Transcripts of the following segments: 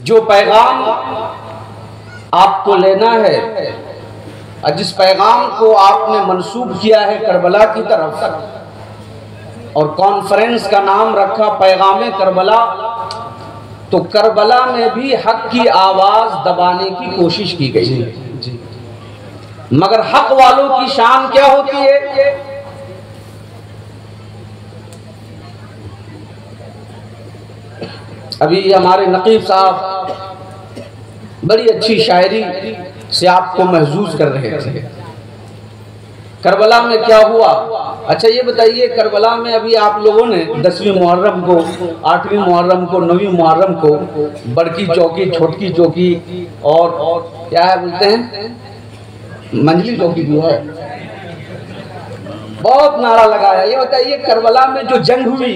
जो पैगाम आपको लेना है और जिस पैगाम को आपने मंसूब किया है करबला की तरफ और कॉन्फ्रेंस का नाम रखा पैगाम करबला, तो करबला में भी हक की आवाज दबाने की कोशिश की गई है। मगर हक वालों की शान क्या होती है? अभी हमारे नकीब साहब बड़ी अच्छी शायरी से आपको महसूस कर रहे थे। करबला में क्या हुआ? अच्छा ये बताइए, करबला में अभी आप लोगों ने 10वीं मुहर्रम को, 8वीं मुहर्रम को, 9वीं मुहर्रम को बड़की चौकी, छोटकी चौकी और क्या है बोलते हैं, मंझली चौकी भी है, बहुत नारा लगाया। ये बताइए करबला में जो जंग हुई,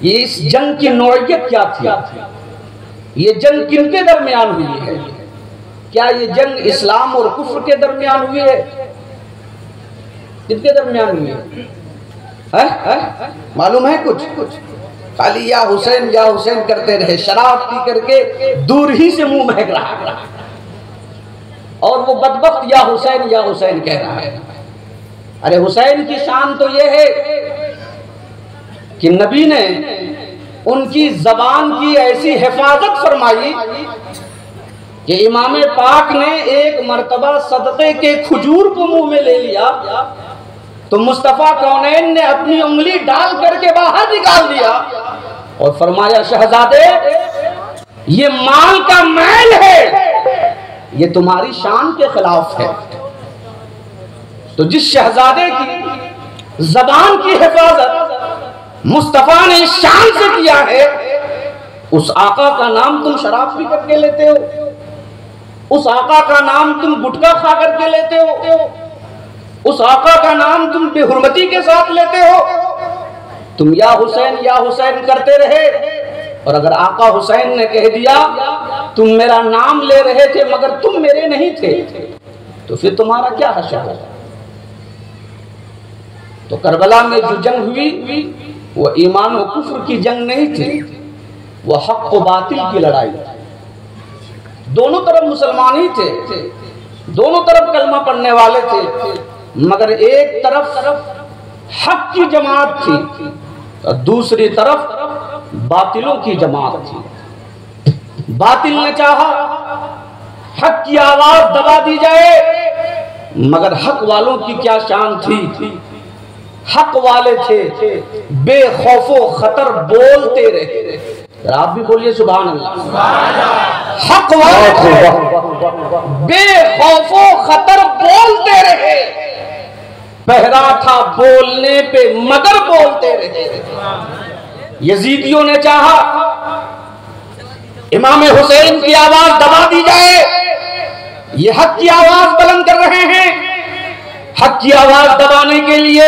ये इस जंग की नौइयत क्या थी? ये जंग किनके दरमियान हुई है? क्या ये जंग इस्लाम और कुफ्र के दरमियान हुई है? किनके दरमियान हुई है? मालूम है कुछ? खाली या हुसैन करते रहे, शराब पी करके दूर ही से मुंह महक रहा और वो बदबख्त या हुसैन कह रहा है। अरे हुसैन की शान तो ये है कि नबी ने उनकी जबान की ऐसी हिफाजत फरमाई कि इमाम पाक ने एक मर्तबा सदक़े के खजूर को मुंह में ले लिया तो मुस्तफ़ा कौनैन ने अपनी उंगली डाल करके बाहर निकाल दिया और फरमाया, शहजादे ये माल का मैल है, ये तुम्हारी शान के खिलाफ है। तो जिस शहजादे की जबान की हिफाजत मुस्तफा ने शान से किया है, उस आका का नाम तुम शराब पी करके लेते हो, उस आका का नाम तुम गुटखा खा करके लेते हो, उस आका का नाम तुम बेहुरमती के साथ लेते हो। तुम या हुसैन करते रहे और अगर आका हुसैन ने कह दिया तुम मेरा नाम ले रहे थे मगर तुम मेरे नहीं थे, तो फिर तुम्हारा क्या हश्र है? तो करबला में जो जंग हुई वो ईमान और कुफ्र की जंग नहीं थी, वो हक और बातिल की लड़ाई। दोनों तरफ मुसलमान ही थे, दोनों तरफ कलमा पढ़ने वाले थे, मगर एक तरफ हक की जमात थी और दूसरी तरफ बातिलों की जमात थी। बातिल ने चाहा हक की आवाज दबा दी जाए, मगर हक वालों की क्या शान थी? हक वाले थे बेखौफो खतर बोलते रहे। आप भी बोलिए सुभान अल्लाह। हक वाले थे बेखौफो खतर बोलते रहे, पहरा था बोलने पे मगर बोलते रहे। यजीदियों ने चाहा इमाम हुसैन की आवाज दबा दी जाए, ये हक की आवाज बुलंद कर रहे हैं। हक की आवाज दबाने के लिए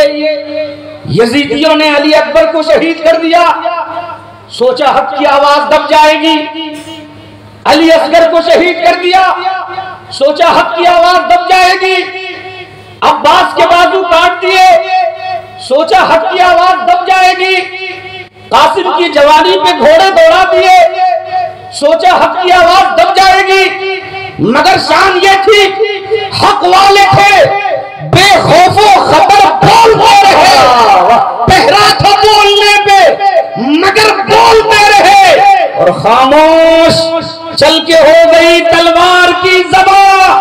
यजीदियों ने अली अकबर को शहीद कर दिया, सोचा हक की आवाज दब जाएगी। अली असगर को शहीद कर दिया, सोचा हक की आवाज दब जाएगी। अब्बास के बाजू काट दिए, सोचा हक की आवाज दब जाएगी। कासिम की जवानी पे घोड़े दौड़ा दिए, सोचा हक की आवाज दब जाएगी। मगर शान ये थी हक वाले थे बेखौफो खतर बोलते रहे, पहरा था बोलने पे मगर बोलते रहे। और खामोश चल के हो गई तलवार की ज़बां,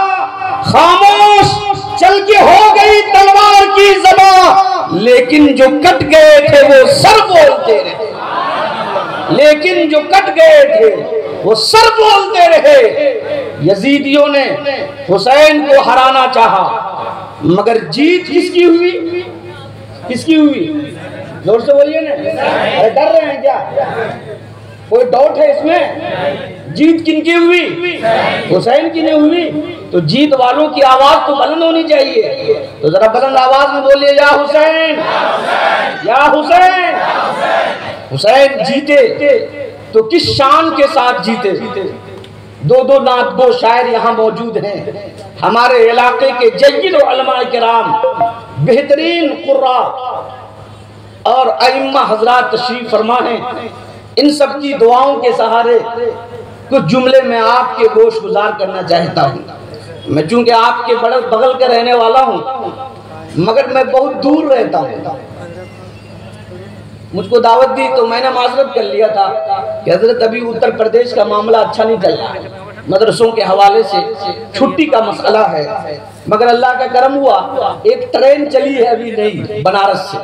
खामोश चल के हो गई तलवार की ज़बां, लेकिन जो कट गए थे वो सर बोलते रहे, लेकिन जो कट गए थे वो सर बोलते रहे। यजीदियों ने हुसैन को हराना चाहा, मगर जीत किसकी हुई? किसकी हुई? जोर से बोलिए ना, अरे डर रहे हैं क्या? कोई डाउट है इसमें? जीत किनकी हुई? हुसैन की नहीं हुई। तो जीत वालों की आवाज तो बुलंद होनी चाहिए, तो जरा बुलंद आवाज में बोलिए या हुसैन, या हुसैन। हुसैन जीते तो किस शान के साथ जीते? दो नात दो शायर यहाँ मौजूद हैं, हमारे इलाके के जय्यद उलमा किराम, बेहतरीन कुर्रा और अइम्मा हजरात तशरीफ फरमा हैं। इन सब की दुआओं के सहारे कुछ जुमले में आपके गोश गुजार करना चाहता हूँ। मैं चूंकि आपके बगल का रहने वाला हूँ, मगर मैं बहुत दूर रहता हूँ। मुझको दावत दी तो मैंने माजरत कर लिया था कि हजरत अभी उत्तर प्रदेश का मामला अच्छा नहीं चल रहा है, मदरसों के हवाले से छुट्टी का मसला है। मगर अल्लाह का करम हुआ, एक ट्रेन चली है अभी नई बनारस से,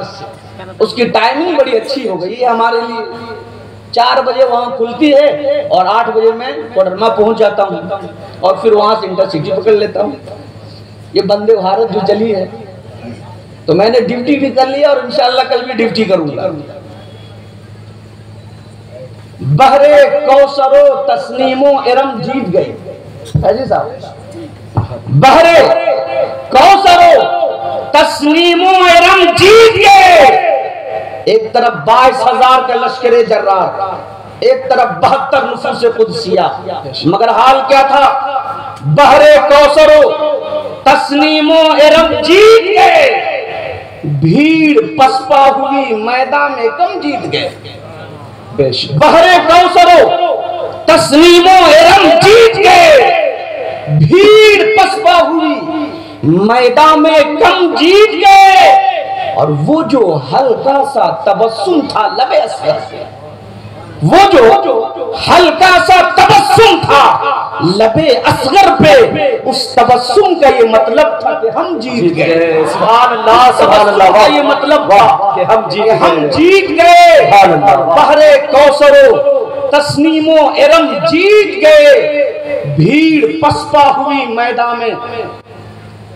उसकी टाइमिंग बड़ी अच्छी हो गई है हमारे लिए। 4 बजे वहाँ खुलती है और 8 बजे मैं कोडरमा पहुँच जाता हूँ और फिर वहाँ से इंटरसिटी पकड़ लेता हूँ। ये वंदे भारत जो चली है, तो मैंने ड्यूटी भी कर लिया और इंशाअल्लाह कल भी ड्यूटी करूंगा। बहरे कौसरो तस्नीमो इरम जीत गए है जी साहब। बहरे कौसरो तस्नीमो इरम जीत गए। एक तरफ 22,000 का लश्करे जर्रार, एक तरफ 72 नुफूस कुदसिया। मगर हाल क्या था? बहरे कौसरो तस्नीमो इरम जीत गए, भीड़ पसपा हुई मैदान में कम जीत गए। बहरे कौसरो तस्नीमो इरम जीत गए, भीड़ पसपा हुई मैदान में कम जीत गए। और वो जो हल्का सा तबस्सुम था लबे असगर, वो जो हल्का सा तबस्सुम था लबे असगर पे, उस तबस्सुम का ये मतलब था कि हम जीत गए। सुभान अल्लाह, सुभान अल्लाह। ये मतलब था कि हम जीत गए। बहरे कौसरो तस्नीमो इरम जीत गए, भीड़ पसपा हुई मैदान में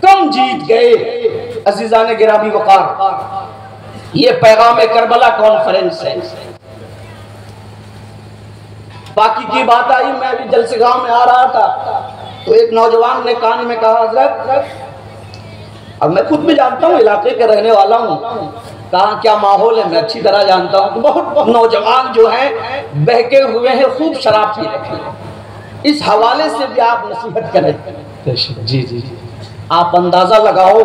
कम जीत गए। अजीजान गिरामी वकार, ये पैगाम करबला कॉन्फ्रेंस है। बाकी की बात आई, मैं अभी जलसेगांव में आ रहा था तो एक नौजवान ने कान में कहा, हजरत, अब मैं खुद भी जानता हूँ, इलाके के रहने वाला हूँ, कहाँ क्या माहौल है मैं अच्छी तरह जानता हूँ। तो बहुत नौजवान जो हैं बहके हुए हैं, खूब शराब पी रखे हैं। इस हवाले से भी आप नसीहत करें। जी जी, आप अंदाजा लगाओ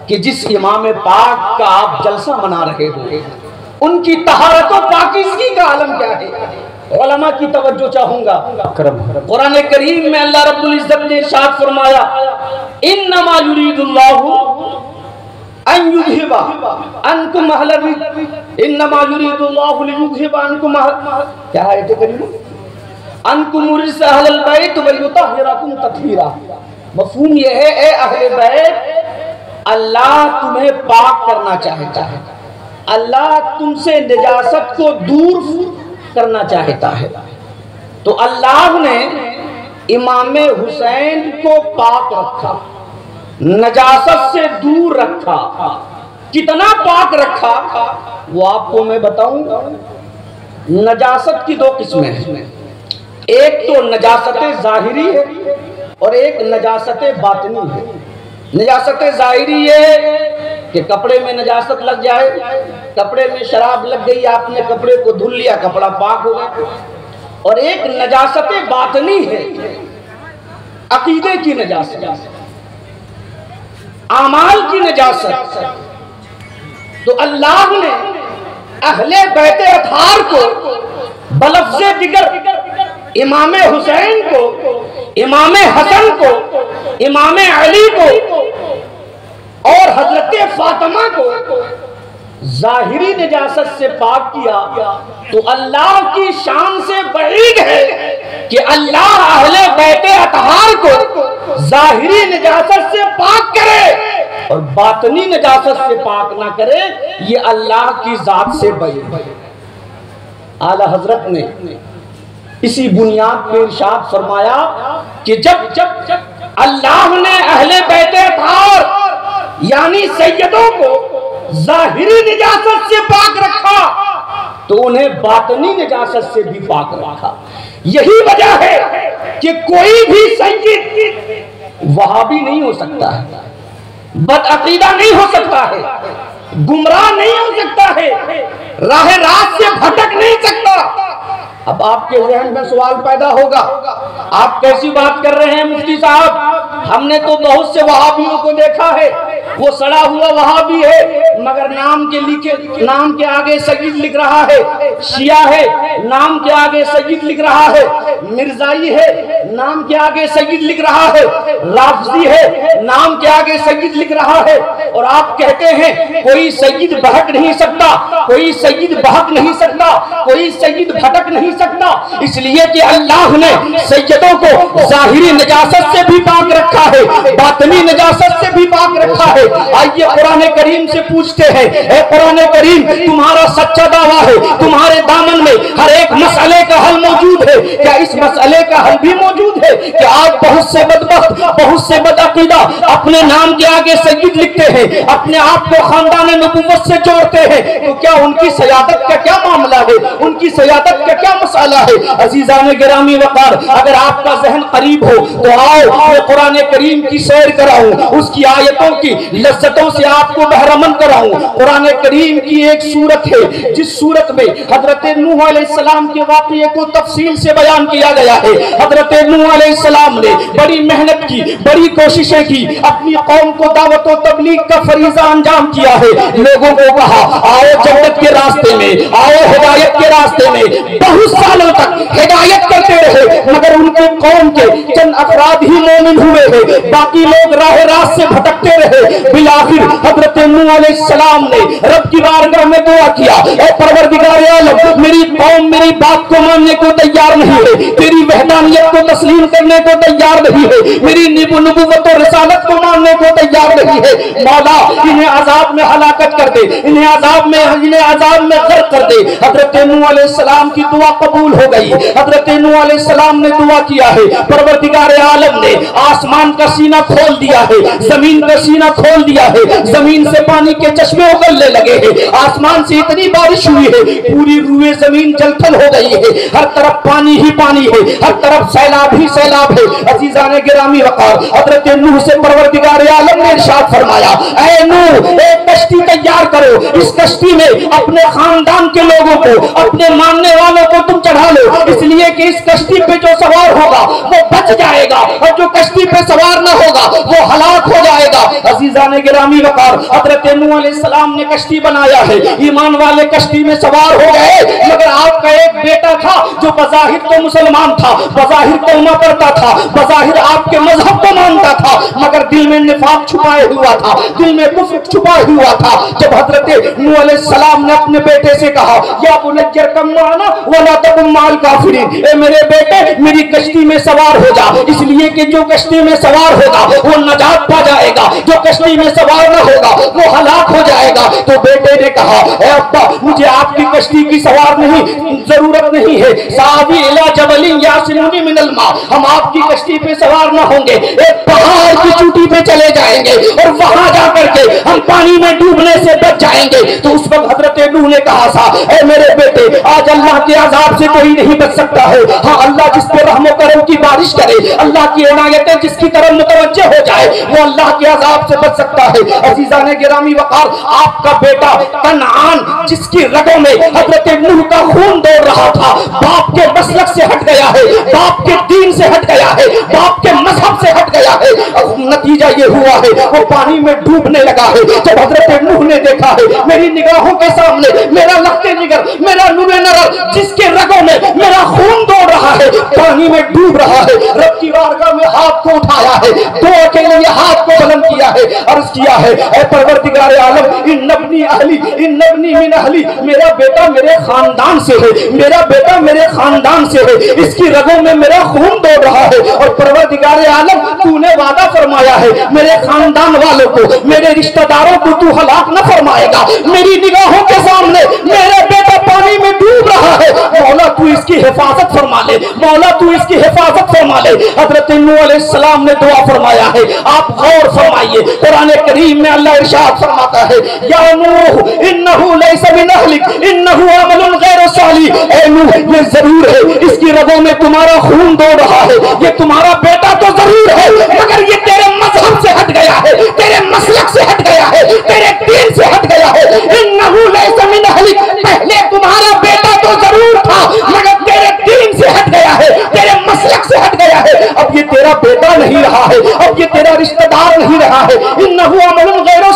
कि जिस इमाम पाक का आप जलसा मना रहे हो, उनकी तहारत और पाकीज़गी का आलम क्या है। उलमा की तवज्जो चाहूंगा। कुरान करीम में अल्लाह रब्बुल इज्जत ने इरशाद फरमाया, इन्नमा युरीदुल्लाहु अन युज़हिबा अन्कुम अहलल बैत, इन्नमा युरीदुल्लाहु लियुज़हिबा अन्कुम क्या है ये करीम, अन्कुम रिस अहलल बैत व युतहिरकुम तत्हीरा। मफहूम ये है, ए अहले बैत, अल्लाह तुम्हें पाक करना चाहता है, अल्लाह तुमसे निजासत को दूर करना चाहता है। तो अल्लाह ने इमाम हुसैन को पाक रखा, नजासत से दूर रखा। कितना पाक रखा वो आपको मैं बताऊं। नजासत की 2 किस्में हैं, एक तो नजासत जाहिरी है और एक नजासत बातिनी है। नजासत जाहिरी है कि कपड़े में नजासत लग जाए, कपड़े में शराब लग गई, आपने कपड़े को धुल लिया, कपड़ा पाक हो गया। और एक नजासत बातिनी है, अकीदे की नजासत, आमाल की नजासत। तो अल्लाह ने अहले बैत अतहार को बलफ्ज़े दिगर इमाम हुसैन को, इमाम हसन को, इमाम अली को और हजरत फातिमा को जाहिरी नजासत से पाक किया। तो अल्लाह की शान से बईद है कि अल्लाह अहले बैत अतहार को जाहिरी नजासत से पाक करे और बातनी नजासत से पाक ना करे। ये अल्लाह की जात से बईद है। आला हजरत ने इसी बुनियाद पे इरशाद फरमाया कि जब अल्लाह ने अहले बैत अतहार यानी सैयदों को जाहिरी निजासत से पाक रखा तो उन्हें बातनी निजासत से भी पाक रखा। यही वजह है कि कोई भी सैयद वहाबी नहीं हो सकता है, बदअकीदा नहीं हो सकता है, गुमराह नहीं हो सकता है, राह रात से भटक नहीं सकता। अब आपके जहन में सवाल पैदा होगा, आप कैसी बात कर रहे हैं मुफ्ती साहब, हमने तो बहुत से वहाबियों को देखा है, वो सड़ा हुआ वहां भी है, मगर नाम के आगे सईद लिख रहा है। शिया है, नाम के आगे सईद लिख रहा है। मिर्जाई है, नाम के आगे सईद लिख रहा है। राफजी है, नाम के आगे सईद लिख रहा है। और आप कहते हैं कोई सईद बहक नहीं सकता, कोई सईद बहक नहीं सकता, कोई सईद भटक नहीं सकता, इसलिए कि अल्लाह ने सैयदों को जाहिरी नजासत से भी पाक रखा है, बातनी नजासत से भी पाक रखा है। आइए कुरान करीम से पूछते हैं, ए कुरान करीम तुम्हारा सच्चा दावा है, तुम्हारे दामन में हर एक मसले का हल मौजूद है, क्या इस मसले का हल भी मौजूद है कि आज बहुत से बदबख्त, बहुत से बदअकीदा अपने नाम के आगे सईद लिखते हैं, अपने आप को खानदान नबुव्वत से जोड़ते हैं, तो क्या उनकी सयादत का क्या मामला है, उनकी सयादत का क्या मसाला है? अजीजान गिरामी वकार, अगर आपका जहन करीब हो तो आओ मैं कुरान करीम की सैर कराऊं, उसकी आयतों की लज्जतों से आपको बहरमंद कराऊं। कुरान करीम की एक सूरत है जिस सूरत में हजरत नूह अलैहिस्सलाम के वाक़ये को तफसील से बयान किया गया है। हजरत नूह अलैहिस्सलाम ने बड़ी मेहनत की, बड़ी कोशिशें की, अपनी कौम को दावत व तबलीग का फरीजा अंजाम किया है। लोगों को कहा आओ जन्नत के रास्ते में, आओ हिदायत के रास्ते में। बहुत सालों तक हिदायत करते रहे, मगर उनके कौम के चंद अफराद ही मोमिन हुए हैं, बाकी लोग राह रास्त से भटकते रहे। बिलाखिर हजरत नूह अलैहिस्सलाम ने रब की बारगाह में दुआ किया, ऐ परवरदिगार आलम मेरी कौम मेरी बात को मानने को तैयार नहीं है, तेरी वहदानियत को तस्लीम करने को तैयार नहीं है, मेरी नबुव्वत और रिसालत को मानने को तैयार नहीं है। मौला इन्हें अजाब में हलाकत कर दे, इन्हें अजाब में गर्क कर दे। हजरत नूह अलैहिस्सलाम की दुआ कबूल हो गई। हजरत नूह अलैहिस्सलाम ने दुआ किया है, परवरदिगार आलम ने आसमान का सीना खोल दिया है, जमीन का सीना खोल दिया है, जमीन से पानी के चश्मे उगलने लगे हैं, आसमान से इतनी बारिश हुई है पूरी रूए जमीन जलथल हो गई है, हर तरफ पानी ही पानी है, हर तरफ सैलाब ही सैलाब है। अजीजान गिरामी वकार, हजरत नूह से परवरदिगार आलम ने इरशाद फरमाया, ऐ नूह एक कश्ती तैयार करो, इस कश्ती में अपने खानदान के लोगों को, अपने मानने वालों को तुम चढ़ा लो, इसलिए कि इस कश्ती पे जो सवार होगा वो बच जाएगा और जो कश्ती पे सवार ना होगा वो हलाक हो जाएगा। अजीजान गिरामी वकार, हजरत नूह अलैहिस्सलाम ने कश्ती बनाया है, ईमान वाले कश्ती में सवार हो गए, मगर आपका एक बेटा था जो बज़ाहिर तो मुसलमान था, बज़ाहिर कलमा पढ़ता था, बज़ाहिर आपके मजहब को मानता था, मगर दिल में निफाक छुपाए हुआ था, दिल में कुफ्र छुपाए हुआ था। जब हजरत नूह अलैहिस्सलाम ने अपने बेटे से कहा, या बुनय्या अर्कम माना वला तकुन माल काफिरीन, ए मेरे बेटे मेरी कश्ती में सवार हो जा, इसलिए कि जो कश्ती में सवार होगा वो नजात पा जाएगा, जो कश्ती में सवार न होगा वो हलाक हो जाएगा। तो बेटे ने कहा, ए अब्बा मुझे आपकी कश्ती की सवार नहीं जरूरत नहीं है, सावी इला जबलिन यासिमुनी मिनल मा, हम आपकी कश्ती पे सवार न होंगे, एक पहाड़ की चोटी पे चले जाएंगे और वहां जाकर के हम पानी में डूबने से बच जाएंगे। तो उस वक्त हजरत नूह ने कहा था, ए मेरे बेटे आज अल्लाह के अजाब से कोई नहीं बच सकता है, हाँ अल्लाह जिस पे रहमो करम की बारिश करे, अल्लाह की इनायतें जिसकी तरफ मुतवज्जे हो जाए वो अल्लाह के अजाब से बच सकता है। अजीजान गिरामी वकार, आपका बेटा कनान जिसकी रगों में हजरत नूह का खून दौड़ रहा था, बाप के मसलक से हट गया है, बाप के दीन से हट गया है, बाप के मजहब से हट गया है, नतीजा ये हुआ है वो पानी में डूबने लगा है। जब हजरत नूह ने देखा है मेरी निगाहों के सामने मेरा लख्ते जिगर, मेरा नूरे नर जिसके रगों में मेरा खून दौड़ रहा है पानी में डूब रहा है, रब की बारगाह में हाथ को उठाया है, दुआ के लिए हाथ को बुलंद किया है, अर्ज किया है, ऐ परवरदिगार आलम इन्नबनी अहली इन्नबनी मिन अहली, मेरा बेटा मेरे खानदान से है, मेरा बेटा मेरे खानदान से है, इसकी रगों में मेरा खून दौड़ रहा है और परवरदिगार आलम तूने वादा फरमाया है मेरे खानदान वालों को, मेरे रिश्तेदारों को तू हलाक न फरमाएगा। मेरी निगाहों के सामने मेरा बेटा पानी में डूब रहा है, मौला तू इसकी हिफाजत फरमा ले, मौला तू इसकी हिफाजत फरमा ले। हजरत नूह अलैहिस्सलाम ने दुआ फरमाया है, आप गौर फरमाइए, कुरान करीम में अल्लाह इरशाद फरमाता है, या नूह इन्नहु लैसा मिन अहलिक इन्नहु अमलुन गैर सालिह, ए नूह ये जरूर है इसकी रगों में तुम्हारा खून दौड़ रहा है, ये तुम्हारा बेटा तो जरूर है मगर ये तेरे मजहब से हट गया है, तेरे मसलक से हट गया है, तेरे दीन से हट गया है। इन्नहु लैसा मिन अहलिक, पहले तुम्हारा बेटा तो जरूर था मगर तेरे दीन से हट गया है, तेरे मसलक से हट गया है, अब ये तेरा बेटा नहीं रहा है, अब ये तेरा रिश्तेदार नहीं रहा है। इन्नहु अमलुन गैर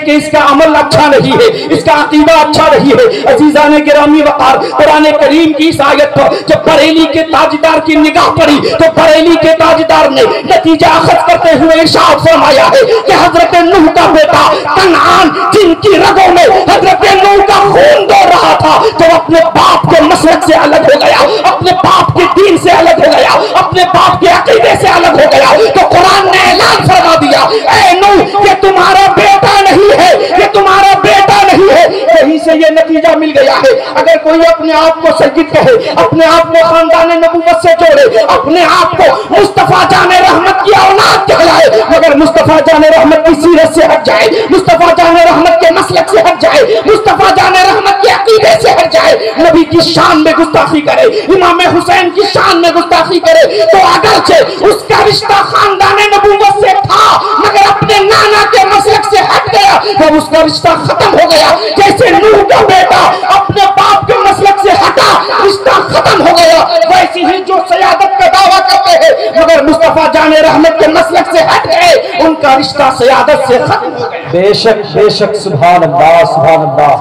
कि इसका अमल अच्छा नहीं है, इसका अकीदा अच्छा नहीं है। अजीजान गिरामी वक़ार, कुरान करीम की इस आयत पर जब बरेली के ताजदार की निगाह पड़ी तो बरेली के ताजदार ने नतीजा अखज़ करते हुए इरशाद फरमाया है कि हजरत नूह का बेटा कनान, जिनकी रगों में हजरत नूह का खून दौड़ रहा था, जब अपने बाप के मसलक से अलग हो गया, अपने बाप के दीन से अलग हो गया, अपने बाप के अकीदे से अलग हो गया, तो कुरान ने ऐलान फरमा दिया, ऐ नूह ये तुम्हारा बेटा नहीं है, ये तुम्हारा बेटा नहीं है। यहीं से ये नतीजा मिल गया है। अगर कोई अपने आप को सय्यद कहे, अपने आप को खानदान नबूवत से जोड़े, अपने आप को मुस्तफा जाने रहमत की औलाद कहलाए, मगर मुस्तफा जाने रहमत की सीरत से हट जाए, मुस्तफा जाने रहमत के मसलक से हट जाए, मुस्तफा जाने रहमत के अकीदे से हट जाए, नबी की शान में गुस्ताखी करे, इमाम हुसैन की शान में गुस्ताखी करे, तो अगरचे उसका रिश्ता खानदान नबूवत से था, मगर अपने नाना के मसलक से हट गया, तो उसका रिश्ता खत्म हो गया। जैसे नूह का बेटा अपने बाप के मसलक से हटा, रिश्ता खत्म हो गया, वैसे ही जो सयादत का दावा करते हैं मगर मुस्तफा जाने रहमत के मसलक से हट गए, उनका रिश्ता सयादत से खत्म हो गया। बेशक बेशक, सुभान अल्लाह, सुभान अल्लाह।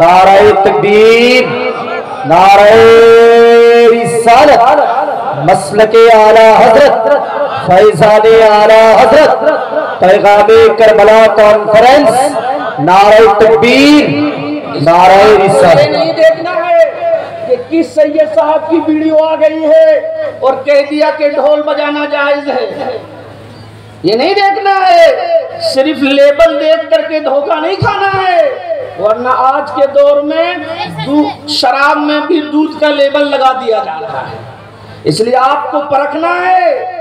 नारे तकबीर, नारे रिसालत, मसलके आला हजरत, फैजाने आला हजरत, पैगामे करबला कॉन्फ्रेंस, नारे तकबीर, नारे रिसालत। नहीं देखना है कि किस सैयद साहब की वीडियो आ गई है और कह दिया कि ढोल बजाना जायज है, ये नहीं देखना है। सिर्फ लेबल देख करके धोखा नहीं खाना है, वरना आज के दौर में शराब में भी दूध का लेबल लगा दिया जा रहा है। इसलिए आपको परखना है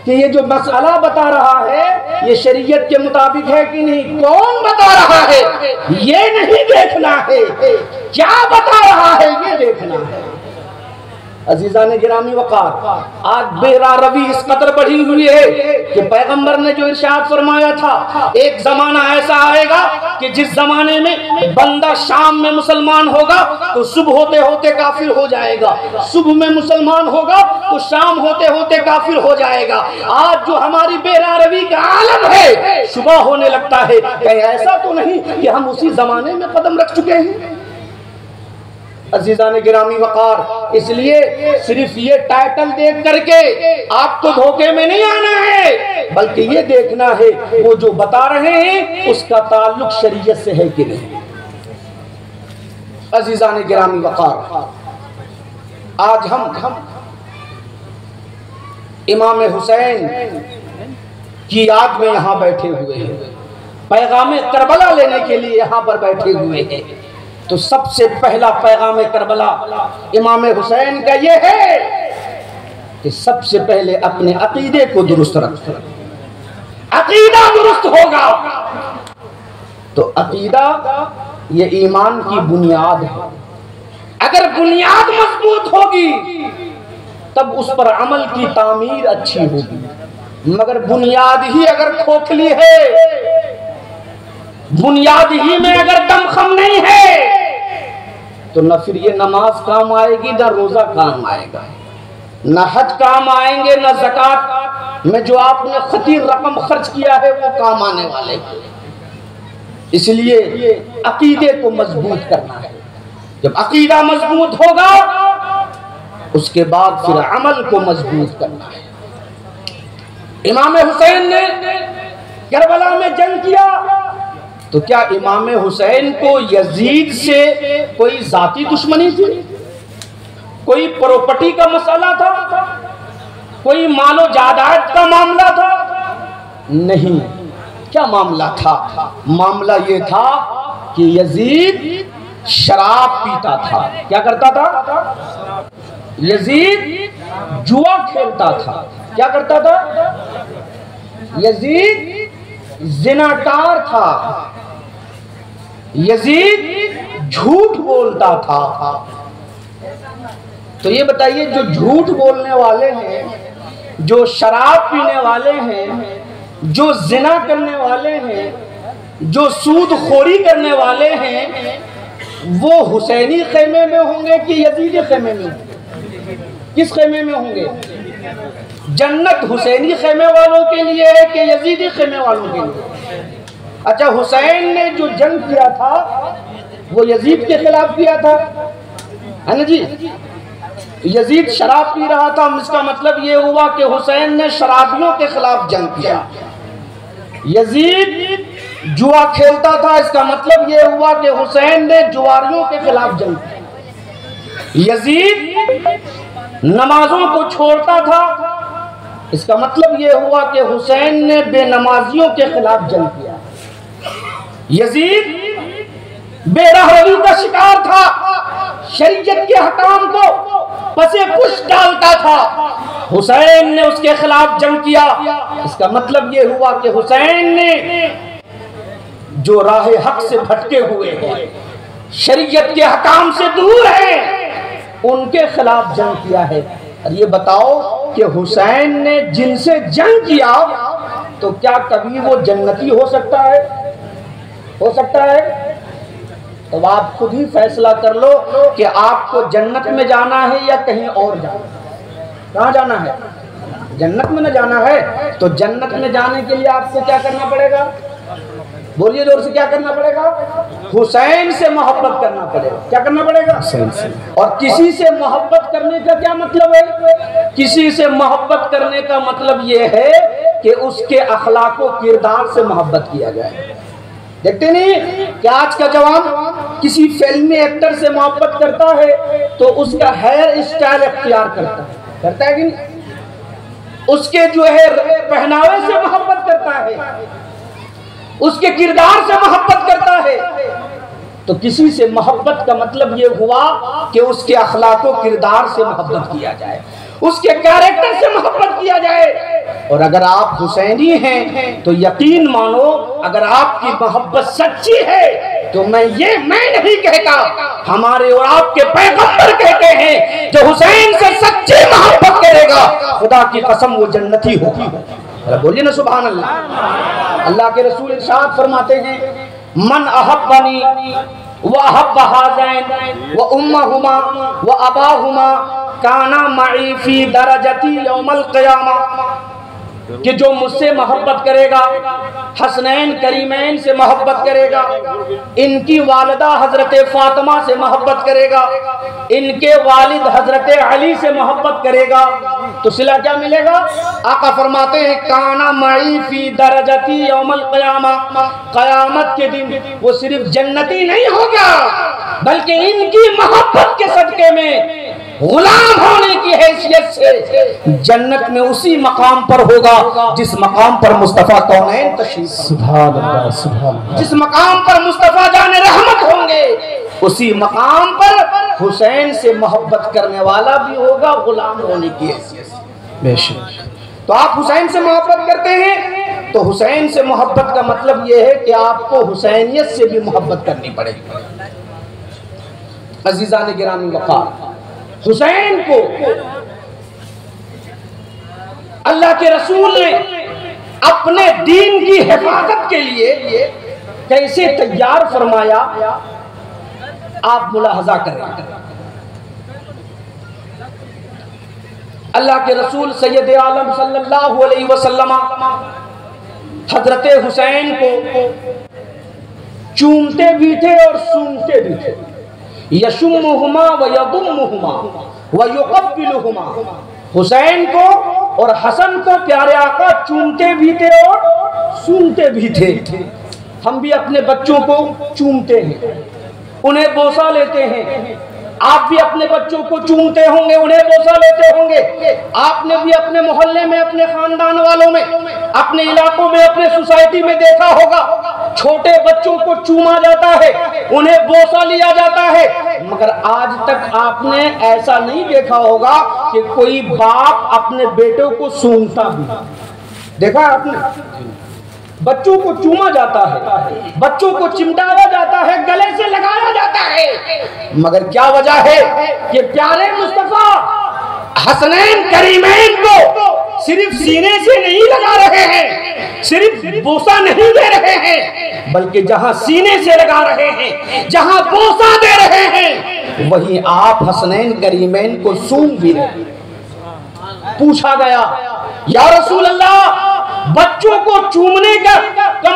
कि ये जो मसला बता रहा है ये शरीयत के मुताबिक है कि नहीं, कौन बता रहा है ये नहीं देखना है, क्या बता रहा है ये देखना है। अजीजान गिरामी वक़ार, आज बेरारवी इस कदर बढ़ी हुई है कि पैगंबर ने जो इरशाद फरमाया था, एक जमाना ऐसा आएगा कि जिस जमाने में बंदा शाम में मुसलमान होगा तो सुबह होते होते काफिर हो जाएगा, सुबह में मुसलमान होगा तो शाम होते होते काफिर हो जाएगा। आज जो हमारी बेरारवी का आलम है, सुबह होने लगता है, कहीं ऐसा तो नहीं कि हम उसी जमाने में कदम रख चुके हैं। अजीजान गिरामी वक़ार, इसलिए सिर्फ ये टाइटल देख करके आपको धोखे में नहीं आना है, बल्कि ये देखना है वो जो बता रहे हैं उसका ताल्लुक शरीयत से है कि नहीं। अजीजान गिरामी वक़ार, आज हम इमाम हुसैन की याद में यहाँ बैठे हुए हैं, पैगाम करबला लेने के लिए यहाँ पर बैठे हुए हैं। तो सबसे पहला पैगाम करबला इमाम हुसैन का ये है कि सबसे पहले अपने अकीदे को दुरुस्त रखो। अकीदा दुरुस्त होगा तो अकीदा ये ईमान की बुनियाद है। अगर बुनियाद मजबूत होगी तब उस पर अमल की तामीर अच्छी होगी, मगर बुनियाद ही अगर खोखली है, बुनियाद ही में अगर दमखम नहीं है तो न फिर ये नमाज काम आएगी, न रोजा काम आएगा, न हज काम आएंगे, न ज़कात में जो आपने खतीर रकम खर्च किया है वो काम आने वाले। इसलिए अकीदे को मजबूत करना है। जब अकीदा मजबूत होगा उसके बाद फिर अमल को मजबूत करना है। इमाम हुसैन ने करबला में जंग किया तो क्या इमाम हुसैन को यजीद से कोई जाती दुश्मनी थी, कोई प्रॉपर्टी का मसला था, कोई मालो जायदाद का मामला था? नहीं। क्या मामला था? मामला ये था कि यजीद शराब पीता था। क्या करता था? यजीद जुआ खेलता था। क्या करता था? यजीद जिनाकार था, यजीद झूठ बोलता था। तो ये बताइए, जो झूठ बोलने वाले हैं, जो शराब पीने वाले हैं, जो जिना करने वाले हैं, जो सूदखोरी करने वाले हैं, वो हुसैनी खेमे में होंगे कि यजीदी खेमे में? किस खेमे में होंगे? जन्नत हुसैनी खेमे वालों के लिए है कि यजीदी खेमे वालों के लिए? अच्छा, हुसैन ने जो जंग किया था वो यजीद के खिलाफ किया था, है ना जी। यजीद शराब पी रहा था, इसका मतलब ये हुआ कि हुसैन ने शराबियों के खिलाफ जंग किया। यजीद जुआ खेलता था, इसका मतलब ये हुआ कि हुसैन ने जुआरियों के खिलाफ जंग किया। यजीद नमाजों को छोड़ता था, इसका मतलब ये हुआ कि हुसैन ने बेनमाजियों के खिलाफ जंग किया। यजीद बेरहमी का शिकार था, शरीयत के हकाम को पसे पुश डालता था, हुसैन ने उसके खिलाफ जंग किया। इसका मतलब ये हुआ कि हुसैन ने जो राह हक से भटके हुए हैं, शरीयत के हकाम से दूर हैं, उनके खिलाफ जंग किया है। और ये बताओ कि हुसैन ने जिनसे जंग किया तो क्या कभी वो जन्नती हो सकता है? हो सकता है? तो आप खुद ही फैसला कर लो कि आपको जन्नत में जाना है या कहीं और जाना है। कहाँ जाना है? जन्नत में न जाना है तो जन्नत में जाने के लिए आपको क्या करना पड़ेगा? बोलिए जोर से, क्या करना पड़ेगा? हुसैन से मोहब्बत करना पड़ेगा। क्या करना पड़ेगा? हुसैन से। और किसी से मोहब्बत करने का क्या मतलब है? किसी से मोहब्बत करने का मतलब ये है कि उसके अखलाक व किरदार से मोहब्बत किया जाए। देखते नहीं कि आज का जवान किसी फिल्मी एक्टर से मोहब्बत करता है तो उसका हेयर स्टाइल इख्तियार करता है कि नहीं? उसके जो है पहनावे से मोहब्बत करता है, उसके किरदार से मोहब्बत करता है। तो किसी से मोहब्बत का मतलब ये हुआ कि उसके अखलाक व किरदार से मोहब्बत किया जाए, उसके कैरेक्टर से मोहब्बत किया जाए। और अगर आप हुसैनी हैं तो यकीन मानो, अगर आपकी मोहब्बत सच्ची है तो मैं नहीं कहता, हमारे और आपके पैगंबर कहते हैं जो हुसैन से सच्ची मोहब्बत करेगा खुदा की कसम वो जन्नती होगी। बोलिए ना सुभान अल्लाह। अल्लाह के रसूल इरशाद फरमाते हैं, मन अहब्बनी व अहब्ब हाज़ैन व उम्महुमा व अबाहुमा काना मई फी दरजती यौमल क़ियामा, कि जो मुझसे मोहब्बत करेगा, हसनैन करीमैन से मोहब्बत करेगा, इनकी वालिदा हजरत फातिमा से मोहब्बत करेगा, इनके वालिद हजरत अली से मोहब्बत करेगा, तो सिला क्या मिलेगा? आका फरमाते हैं, काना मई फी दरजती यौमल क़ियामा, क़यामत के दिन वो सिर्फ जन्नती नहीं होगा बल्कि इनकी मोहब्बत के सदके में गुलाम होने की हैसियत से जन्नत में उसी मकाम पर होगा जिस मकाम पर मुस्तफा कौनैन तशरीफ, सुभान अल्लाह, सुभान अल्लाह, जिस मकाम पर मुस्तफा जाने रहमत होंगे उसी मकाम पर हुसैन से मोहब्बत करने वाला भी होगा गुलाम होने की हैसियत से। बेशक। तो आप हुसैन से मोहब्बत करते हैं तो हुसैन से मोहब्बत का मतलब यह है कि आपको हुसैनियत से भी मोहब्बत करनी पड़ेगी। अजीज़ान गिरामी वक़ार, हुसैन को अल्लाह के रसूल ने अपने दीन की हिफाजत के लिए कैसे तैयार फरमाया, आप मुलाहजा करें। अल्लाह के रसूल सैयद आलम सल्लल्लाहु अलैहि वसल्लम हजरत हुसैन को चूमते भी थे और सूंघते भी थे। यशुम्मुहुमा व यदुम्मुहुमा व युक़ब्बिलुहुमा, हुसैन को और हसन को प्यारे आका चूमते भी थे और सूंघते भी थे। हम भी अपने बच्चों को चूमते हैं, उन्हें बोसा लेते हैं। आप भी अपने बच्चों को चूमते होंगे, उन्हें बोसा लेते होंगे। आपने भी अपने मोहल्ले में, अपने खानदान वालों में, अपने इलाकों में, अपने सोसाइटी में देखा होगा, छोटे बच्चों को चूमा जाता है, उन्हें बोसा लिया जाता है। मगर आज तक आपने ऐसा नहीं देखा होगा कि कोई बाप अपने बेटों को सूंघता भी। देखा आपने? बच्चों को चूमा जाता है, बच्चों को चिमटाया जाता है, गले से लगाया जाता है। मगर क्या वजह है कि प्यारे मुस्तफा हसनैन करीमैन को सिर्फ सीने से नहीं लगा रहे हैं, सिर्फ बोसा नहीं दे रहे हैं, बल्कि जहां सीने से लगा रहे हैं, जहां बोसा दे रहे हैं, वहीं आप हसनैन करीमैन को सूंघ भी रहे हैं। पूछा गया, या रसूल अल्लाह, बच्चों को चूमने का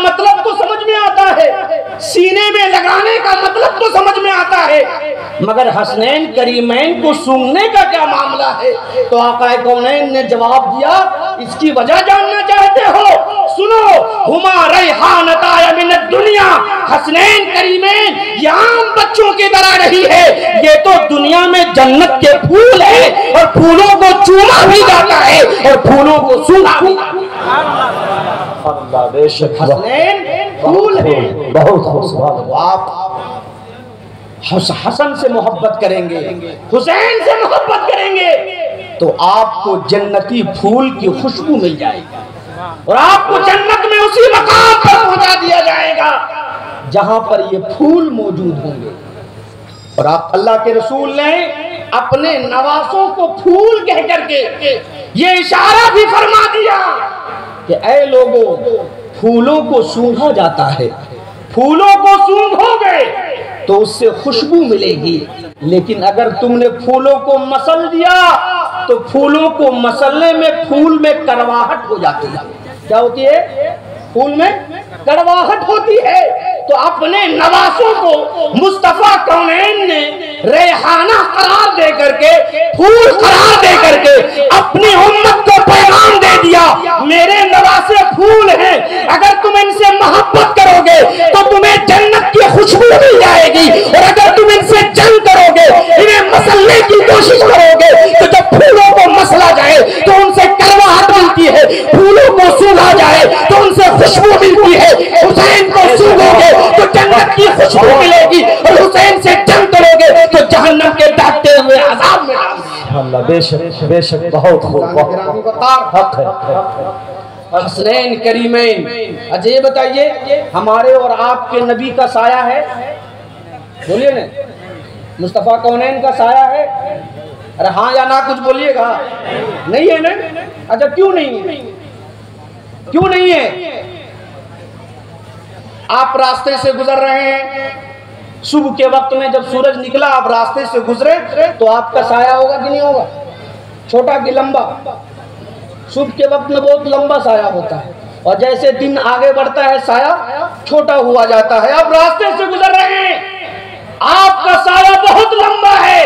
मतलब तो समझ में आता है, सीने में लगाने का मतलब तो समझ में आता है, मगर हसनैन करीमैन को सूंघने का क्या मामला है? तो आका कौनैन ने जवाब दिया, इसकी वजह जानना चाहते हो? सुनो, हुमा रैहानता मिन दुनिया, हसनैन करीमैन ये आम बच्चों की तरह नहीं है, ये तो दुनिया में जन्नत के फूल है और फूलों को चूमा भी जाता है और फूलों को सूंघा भी। हसनैन फूल है। बहुत खूब। आप हसन से मोहब्बत करेंगे, हुसैन से मोहब्बत करेंगे तो आपको जन्नती फूल की खुशबू मिल जाएगी और आपको जन्नत में उसी मकाम पर पहुंचा दिया जाएगा जहां पर ये फूल मौजूद होंगे। और आप अल्लाह के रसूल ने अपने नवासों को फूल कह करके ये इशारा भी फरमा दिया कि ऐ लोगों, फूलों को सूंघा जाता है, फूलों को सूंघोगे तो उससे खुशबू मिलेगी, लेकिन अगर तुमने फूलों को मसल दिया तो फूलों को मसलने में फूल में कड़वाहट हो जाती है। क्या होती है? फूल में कड़वाहट होती है। तो अपने नवासों को मुस्तफा कौनैन ने रेहाना करार दे करके, फूल करार दे करके अपनी उम्मत को पैगाम दे दिया, मेरे नवासे फूल हैं, अगर तुम इनसे मोहब्बत करोगे तो तुम्हें जन्नत की खुशबू मिल जाएगी, और अगर तुम इनसे जंग करोगे, इन्हें मसलने की कोशिश करोगे, तो जब फूलों को मसला जाए तो उनसे कड़वाहट मिलती है, फूलों को सूंघा जाए तो उनसे खुशबू मिलती है। हुसैन को सूंघोगे तो जन्नत की खुशबू मिलेगी, और हुसैन से जंग करोगे तो जहन्नम के दागते हुए अज़ाब में डालेंगे। बेशक बेशक, बहुत खूब। हक है। हसनैन करीमैन, अच्छा ये बताइए, हमारे और आपके नबी का साया है? बोलिए ना, मुस्तफा कौनैन का साया है? अरे हाँ या ना कुछ बोलिएगा। नहीं है ना? अच्छा क्यों नहीं है? क्यों नहीं है? आप रास्ते से गुजर रहे हैं, सुबह के वक्त में जब सूरज निकला आप रास्ते से गुजरे तो आपका साया होगा कि नहीं होगा? छोटा कि लंबा? सुबह के वक्त में बहुत लंबा साया होता है, और जैसे दिन आगे बढ़ता है साया छोटा हुआ जाता है। आप रास्ते से गुजर रहे हैं, आपका साया बहुत लंबा है,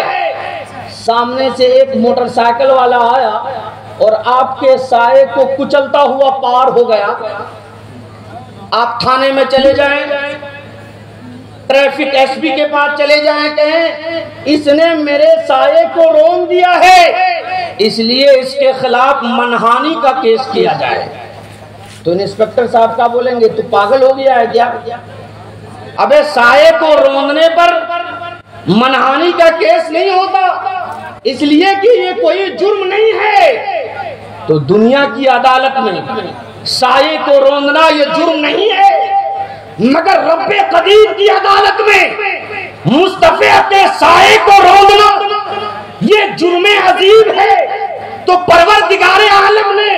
सामने से एक मोटरसाइकिल वाला आया और आपके साये को कुचलता हुआ पार हो गया। आप थाने में चले जाएं, ट्रैफिक एसपी के पास चले जाएं, कहें इसने मेरे साये को रोन दिया है, इसलिए इसके खिलाफ मनहानि का केस किया जाए। तो इंस्पेक्टर साहब क्या बोलेंगे, तू पागल हो गया है क्या? अबे साये को रोंदने पर मनहानि का केस नहीं होता, इसलिए कि ये कोई जुर्म नहीं है। तो दुनिया की अदालत में साये को रोंदना ये जुर्म नहीं है, मगर रब्बे कदीर की अदालत में मुस्तफा के साये को रोंदना ये जुर्मे अजीब है। तो परवरदिगारे आलम ने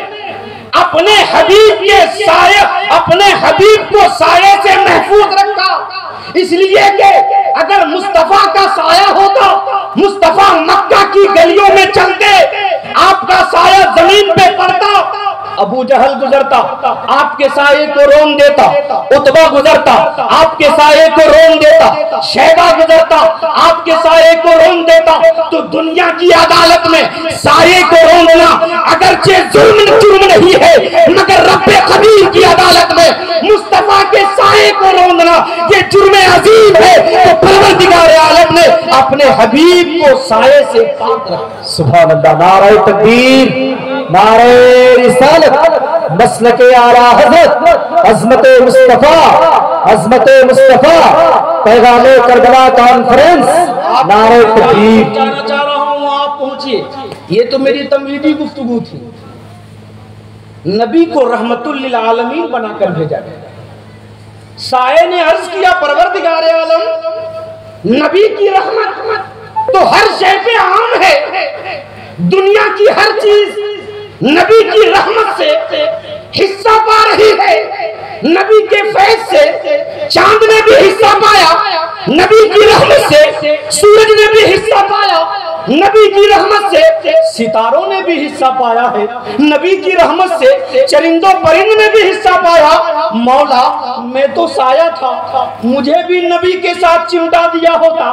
अपने हबीब के साये, अपने हबीब को साये से महफूज रखा, इसलिए कि अगर मुस्तफा का साया होता, मुस्तफा मक्का की गलियों में चलते, आपका साया जमीन पे पड़ता, अबू जहल गुजरता आपके साये को रोन देता, उतबा गुजरता आपके साये को रोन देता, शैबा गुजरता आपके साये को रोन देता। तो दुनिया की अदालत में साये को रोनना अगरचे जुर्म नहीं है, मगर रब्बे कबीर की अदालत में मुस्तफा के साये को रोनना ये जुर्म अजीम है। तो परवरदिगार आलम ने अपने हबीब को साये से पाक रखा। सुभान अल्लाह, नारे तकबीर, नारे रिसालत, मसलके आला हज़रत, अज़मते मुस्तफा, अज़मते मुस्तफा, पैगामे करबला कॉन्फ्रेंस, नारे तकबीर। जाना चाह रहा हूँ, आप पहुंचिए। ये तो मेरी तमहीदी गुफ्तगू थी। नबी को रहमतुल लिल आलमीन बनाकर भेजा गया। साये ने अर्ज किया, परवरदिगार आलम, नबी की रहमत तो हर शय पे आम है, दुनिया की हर चीज नबी की रहमत से हिस्सा पा रही है। नबी के फैज से चांद ने भी हिस्सा पाया, नबी की रहमत से सूरज ने भी हिस्सा पाया, नबी की रहमत से सितारों ने भी हिस्सा पाया है, नबी की रहमत से चरिंदों परिंद ने भी हिस्सा पाया। मौला मैं तो साया था, मुझे भी नबी के साथ चिमटा दिया होता,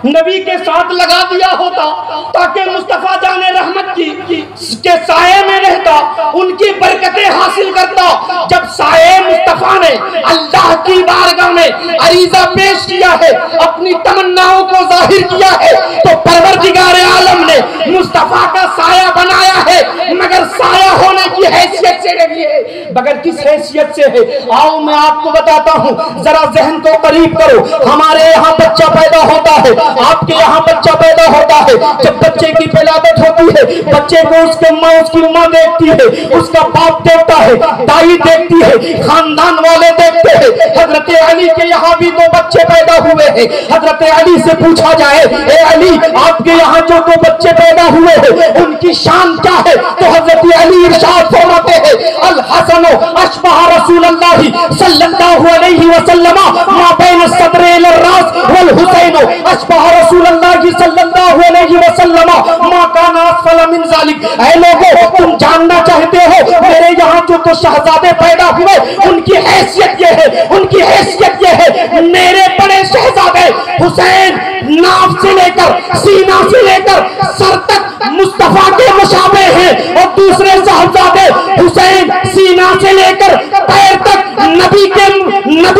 नबी के साथ लगा दिया होता, ताकि मुस्तफा जाने रहमत की के साये में रहता, उनकी बरकतें हासिल करता। जब साये मुस्तफा ने अल्लाह की बारगाह में अरीजा पेश किया है, अपनी तमन्नाओं को जाहिर किया है, तो परवरदिगार आलम ने मुस्तफा का साया बनाया है, मगर साया होने की हैसियत से नहीं है, मगर किस हैसियत से है। आओ मैं आपको बताता हूँ, जरा जहन को करीब करो। हमारे यहाँ बच्चा पैदा होता है, आपके यहाँ बच्चा पैदा होता है। जब बच्चे की पैदाइश होती है, बच्चे को उसकी माँ देखती है, उसका बाप देखता है, दाई देखती है, खानदान वाले देखते हैं। हजरत अली के यहाँ भी दो बच्चे पैदा हुए हैं। हजरत अली से पूछा जाए, ए अली आपके यहाँ जो दो बच्चे पैदा हुए हैं उनकी शान क्या है, तो हजरत अली इरशाद फरमाते हैं, अल हसन अशबह रसूलुल्लाह सल्लल्लाहु अलैहि वसल्लम मा बैन सदरे इल रास वल हुसैन अशबह रसूलुल्लाह सल्लल्लाहु अलैहि वसल्लम मा काना असफल मिन जालिक। ऐ लोगों, तुम जानना चाहते हो मेरे यहाँ जो तो शहजादे पैदा हुए उनकी हैसियत ये है, उनकी हैसियत ये है, मेरे बड़े शहजादे हुसैन नाभ से लेकर सीना से लेकर सर तक मुस्तफा के मुशाबे हैं, और दूसरे साहबजादे हुसैन सीना से लेकर पैर तक नबी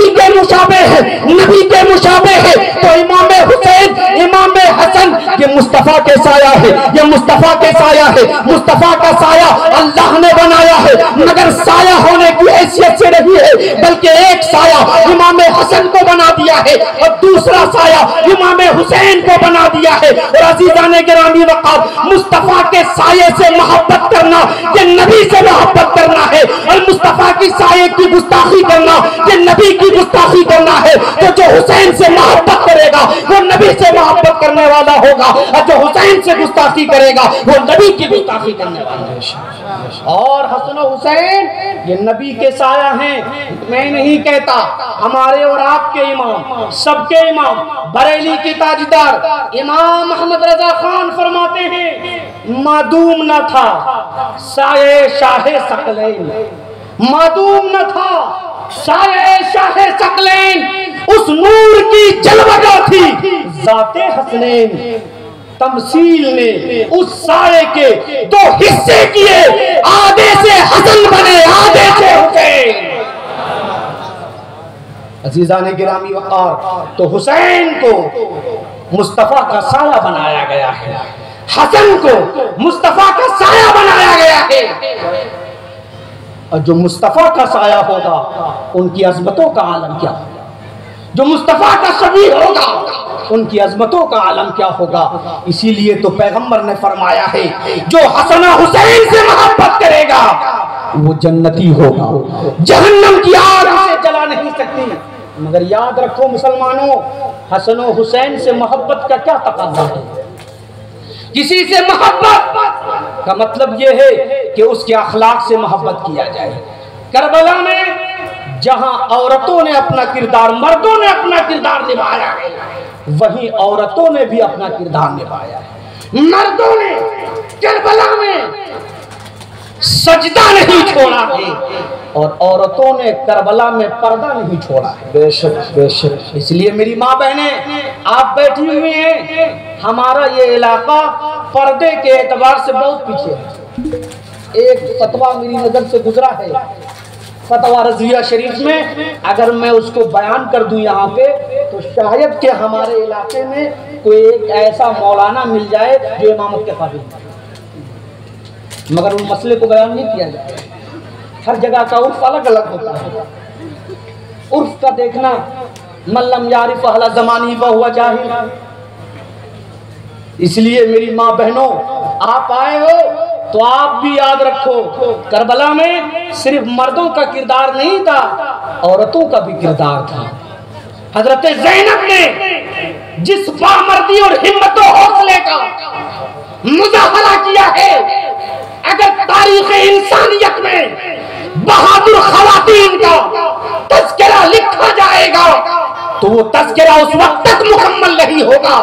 के मुशाबे हैं, नबी के मुशाबे हैं। तो इमाम हुसैन इमाम हसन ये मुस्तफा के साया है, ये मुस्तफा के साया है। मुस्तफा का साया अल्लाह ने बनाया है, मगर साया होने की हैसियत से नहीं है, बल्कि एक साया इमाम हसन को बना दिया है और दूसरा साया इमाम हुसैन को बना दिया है। और अजीजाने गिरामी वक़ार, मुस्तफा के साये से मोहब्बत करना ये नबी से मोहब्बत करना है, और मुस्तफा की साये की गुस्ताखी करना ये नबी की गुस्ताखी करना है। तो जो हुसैन से मोहब्बत करेगा वो नबी से मोहब्बत करने वाला होगा, और जो हुसैन से गुस्ताखी करेगा वो नबी की गुस्ताखी करने वाला है। और हसन हुसैन ये नबी के साया हैं। मैं नहीं कहता, हमारे और आपके इमाम, सबके इमाम, बरेली के ताजदार इमाम अहमद रजा खान फरमाते हैं, मादूम न था साये शाहे सकलैन, मादूम न था साये शाहे सकलैन, उस नूर की जलवगा थी जाते हसनैन। तमसील ने उस साये के दो हिस्से किए, आधे से हसन बने, आधे से हुसैन। अजीजाने गिरामी वक़ार, तो हुसैन को मुस्तफा का साया बनाया गया है, हसन को मुस्तफा का साया बनाया गया है। और जो मुस्तफा का साया होगा उनकी अजमतों का आलम क्या होगा, जो मुस्तफा का शबीह होगा उनकी अजमतों का आलम क्या होगा। इसीलिए तो पैगंबर ने फरमाया है, जो हसन हुसैन से मोहब्बत करेगा वो जन्नती होगा, जहन्नम की आग उसे जला नहीं सकती। मगर याद रखो मुसलमानों, हसन हुसैन से मोहब्बत का क्या तकाज़ा है। किसी से मोहब्बत का मतलब यह है कि उसके अखलाक से मोहब्बत किया जाए। करबला में जहां औरतों ने अपना किरदार, मर्दों ने अपना किरदार निभाया है, वहीं औरतों ने भी अपना किरदार निभाया है। मर्दों ने करबला में सजदा नहीं छोड़ा है और औरतों ने करबला में पर्दा नहीं छोड़ा है। बेशक बेशक। इसलिए मेरी माँ बहने, आप बैठी हुई हैं, हमारा ये इलाका पर्दे के एतबार से बहुत पीछे है। एक फतवा मेरी नजर से गुजरा है, फतवा रज़िया शरीफ में, अगर मैं उसको बयान कर दूं यहाँ पे तो शायद के हमारे इलाके में कोई एक ऐसा मौलाना मिल जाए जो इमामत के काबिल है, मगर उन मसले को बयान नहीं किया जाए। हर जगह का उर्फ अलग अलग होता है। उर्फ का देखना, मल्लम यारिफ अहला ज़मानी व हुवा जाहिल। इसलिए मेरी माँ बहनों, आप आए हो तो आप भी याद रखो, करबला में सिर्फ मर्दों का किरदार नहीं था, औरतों का भी किरदार था। हजरत ज़ैनब ने जिस बामर्दी और हिम्मत और हौसले का मुजाहरा किया है, अगर तारीख इंसानियत में बहादुर खवातीन का तज़किरा लिखा जाएगा तो वो तज़किरा उस वक्त तक मुकम्मल नहीं होगा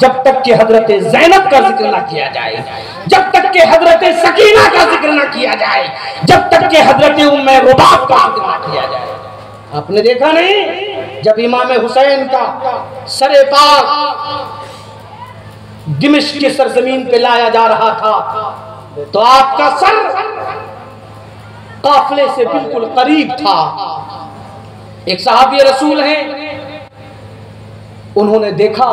जब तक कि हजरत ज़ैनब का जिक्र ना किया जाए, जब तक कि हजरत सकीना का जिक्र ना किया जाए, जब तक कि हजरत उम्मे रुबाब का जिक्र ना किया जाए। आपने देखा नहीं जब इमाम हुसैन का सरे पाक दिमिश्क की सरजमीन पे लाया जा रहा था तो आपका सर काफिले से बिल्कुल करीब था। एक सहाबी रसूल हैं, उन्होंने देखा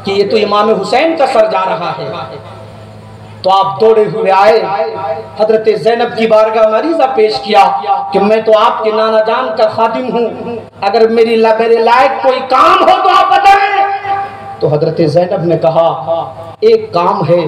कि ये तो इमाम हुसैन का सर जा रहा है, तो आप दौड़े हुए आए, हजरत ज़ैनब की बारगाह मरीज़ा पेश किया कि मैं तो आपके नाना जान का खादिम हूँ, अगर मेरे लायक कोई काम हो तो आप बताएं। तो हजरत ज़ैनब ने कहा एक काम है,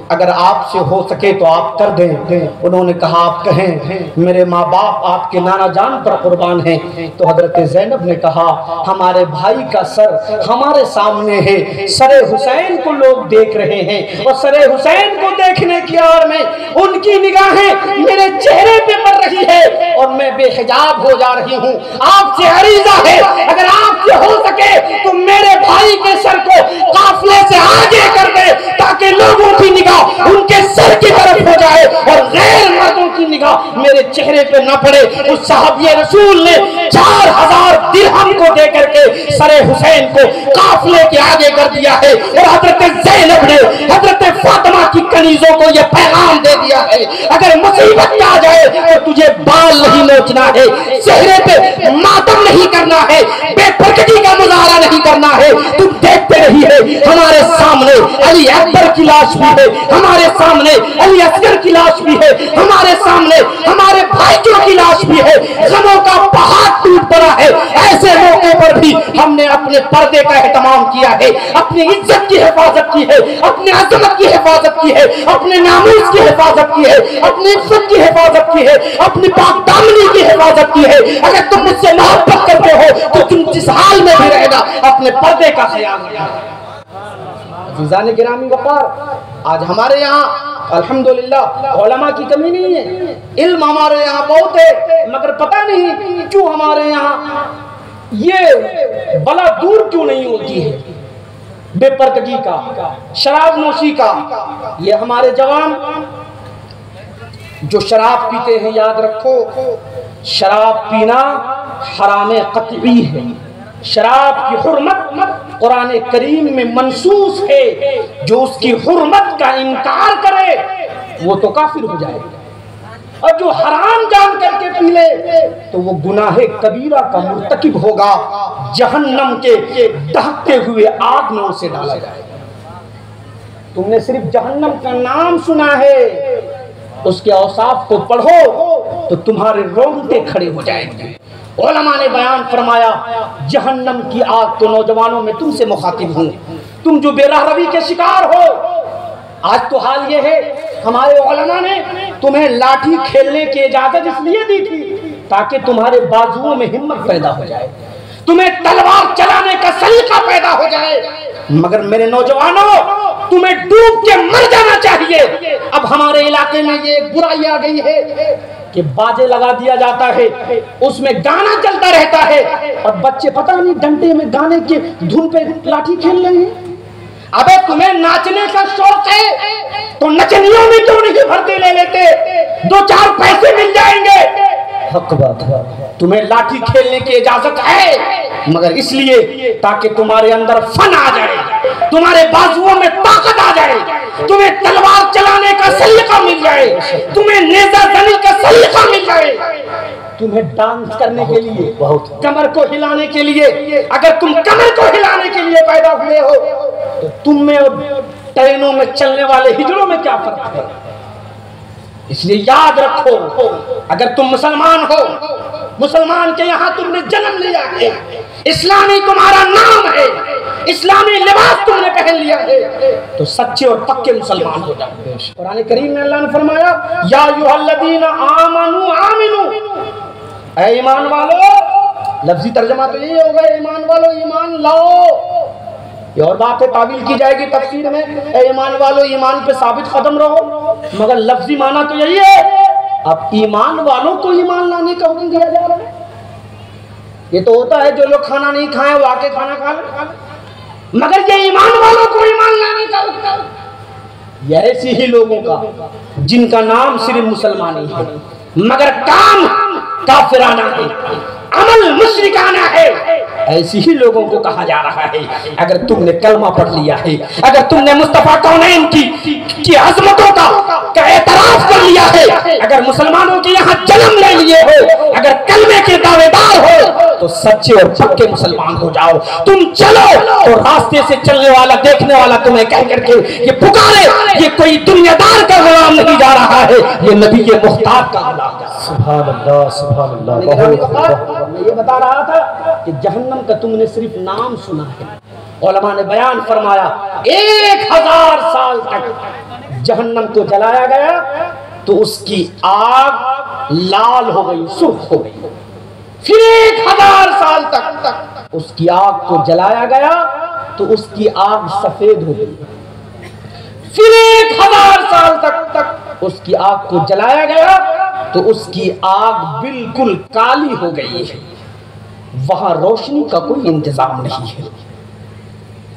अगर आपसे हो सके तो आप कर दें। उन्होंने कहा आप कहें, मेरे माँ बाप आपके नाना जान पर कुर्बान हैं। तो हजरत ज़ैनब ने कहा हमारे भाई का सर हमारे सामने है, सरे हुसैन को लोग देख रहे हैं और सरे हुसैन को देखने की आड़ में उनकी निगाहें मेरे चेहरे पे पड़ रही है और मैं बेहिजाब हो जा रही हूँ। आपसे अरीज़ा है, अगर आपसे हो सके तो मेरे भाई के सर को काफिले से आगे कर दे ताकि लोगों की निगाह उनके सर की तरफ हो जाए और गैर मर्दों की निगाह मेरे चेहरे पे न पड़े। उस साहबी रसूल ने 4000 दिरहम को दे करके सरे हुसैन को काफिले के आगे कर दिया है और हजरत ज़ैनब ने हजरत फातिमा की कनीजों को यह पैगाम दे दिया है, अगर मुसीबत आ जाए तो तुझे बाल नहीं नोचना है, चेहरे पे मातम नहीं करना है, बेफिक्री का मुजाहरा नहीं करना है। तुम देखते रही है हमारे सामने अली अकबर की लाश भी है, हमारे सामने अली असगर की लाश भी है, हमारे सामने हमारे भाइयों की लाश भी है, गमों का पहाड़ टूट पड़ा है। ऐसे मौके पर भी हमने अपने पर्दे का एहतमाम किया है, अपनी इज्जत की हिफाजत की है, अपनी अजमत की हिफाजत की है, अपने नामूस की हिफाजत की है, अपनी इज्जत की हिफाजत की है, अपनी पाक दामनी की हिफाजत की है। अगर तुम मुझसे मोहब्बत करते हो तो तुम जिस हाल में भी रहेगा अपने पर्दे का ख्याल रखना। अज़ीज़ान गिरामी वक़ार, आज हमारे यहाँ अल्हम्दुलिल्लाह उलमा की कमी नहीं है, इल्म हमारे यहाँ बहुत है, मगर पता नहीं क्यों हमारे यहाँ ये बला दूर क्यों नहीं होती है बेपर्दगी का, शराब नोशी का। ये हमारे जवान जो शराब पीते हैं, याद रखो शराब पीना हराम क़त्ई है। शराब की हुर्मत कुरान करीम में मंसूस है, जो उसकी हुर्मत का इनकार करे वो तो काफिर हो जाएगा और जो हराम जान करके पी ले तो वो गुनाहे कबीरा का मुर्तकिब होगा, जहन्नम के दहकते हुए आग में उसे डाला जाएगा। तुमने सिर्फ जहन्नम का नाम सुना है, उसके औसाफ को पढ़ो तो तुम्हारे रोंगटे खड़े हो जाएंगे। उलमा ने बयान फरमाया जहन्नम की आग तो नौजवानों में तुमसे मुखातिब हूँ, तुम जो बेराहवी के शिकार हो। आज तो हाल ये है, हमारे उलमा ने तुम्हें लाठी खेलने की इजाजत इसलिए दी थी ताकि तुम्हारे बाजुओं में हिम्मत पैदा हो जाए, तुम्हें तलवार चलाने का सलीका पैदा हो जाए। मगर मेरे नौजवानों, तुम्हें डूब के मर जाना चाहिए। अब हमारे इलाके में ये बुराई आ गई है कि बाजे लगा दिया जाता है, उसमें गाना चलता रहता है और बच्चे पता नहीं डंडे में गाने के धुन पे लाठी खेल रहे हैं। अबे तुम्हें नाचने का शौक है तो नचनियों में क्यों नहीं भर्ती ले लेते, 2-4 पैसे मिल जाएंगे। हक बात है, तुम्हें लाठी खेलने की इजाजत है मगर इसलिए ताकि तुम्हारे अंदर फन आ जाए, तुम्हारे बाजुओं में ताकत आ जाए, तुम्हें तलवार चलाने का सलीका मिल जाए, तुम्हें नेज़ा जनी का सलीका मिल जाए, तुम्हें डांस करने के लिए, बहुत कमर को हिलाने के लिए। अगर तुम कमर को हिलाने के लिए पैदा हुए हो तो तुम में और ट्रेनों में चलने वाले हिजड़ों में क्या फर्क है? इसलिए याद रखो, अगर तुम मुसलमान हो, मुसलमान के यहाँ तुमने जन्म लिया है, इस्लामी तुम्हारा नाम है, इस्लामी लिबास तुमने पहन लिया है, तो सच्चे और पक्के मुसलमान हो जाओ। कुरान करीम में अल्लाह ने फरमाया या अय्युहल्लज़ीना आमनू आमिनू, ऐ ईमान वालो। लफ्जी तर्जमा तो यही होगा, ईमान वालो ईमान लाओ। ये और बात है, तावील की जाएगी तफसीर में, ऐ ईमान वालो ईमान पे साबित कदम रहो, मगर लफ्जी माना तो यही है। अब ईमान वालों को ईमान लाने का हुक्म दिया जा रहा है। ये तो होता है जो लोग खाना नहीं खाए वो आके खाना खा ले, मगर ये ईमान वालों को ईमान लाने का, ये ऐसी ही लोगों का जिनका नाम सिर्फ मुसलमानी है मगर काम काफिराना है, अमल मुशरिकाना है, ऐसी ही लोगों को कहा जा रहा है। अगर तुमने कलमा पढ़ लिया है, अगर तुमने मुस्तफा कौनैन की अजमतों का एतराफ कर लिया है, अगर मुसलमानों के यहाँ जन्म ले लिए हो, अगर कलमे के दावेदार हो, तो सच्चे और पक्के मुसलमान हो जाओ। तुम चलो तो रास्ते से चलने वाला देखने वाला तुम्हें कह करके ये पुकारे, ये कोई दुनियादार का गुलाम नहीं जा रहा है, ये नबी के मुख्तार का गुलाम। सुभान अल्लाह, सुभान अल्लाह। मैं ये बता रहा था कि जहन्नम का तुमने सिर्फ नाम सुना है, उलमा ने बयान फरमाया 1000 साल तक जहन्नम को जलाया गया तो उसकी आग लाल हो गई, सुर्ख हो गई। फिर 1000 साल तक उसकी आग को जलाया गया तो उसकी आग सफेद हो गई। फिर 1000 साल तक उसकी आग को जलाया गया तो उसकी आग बिल्कुल काली हो गई है। वहां रोशनी का कोई इंतजाम नहीं है।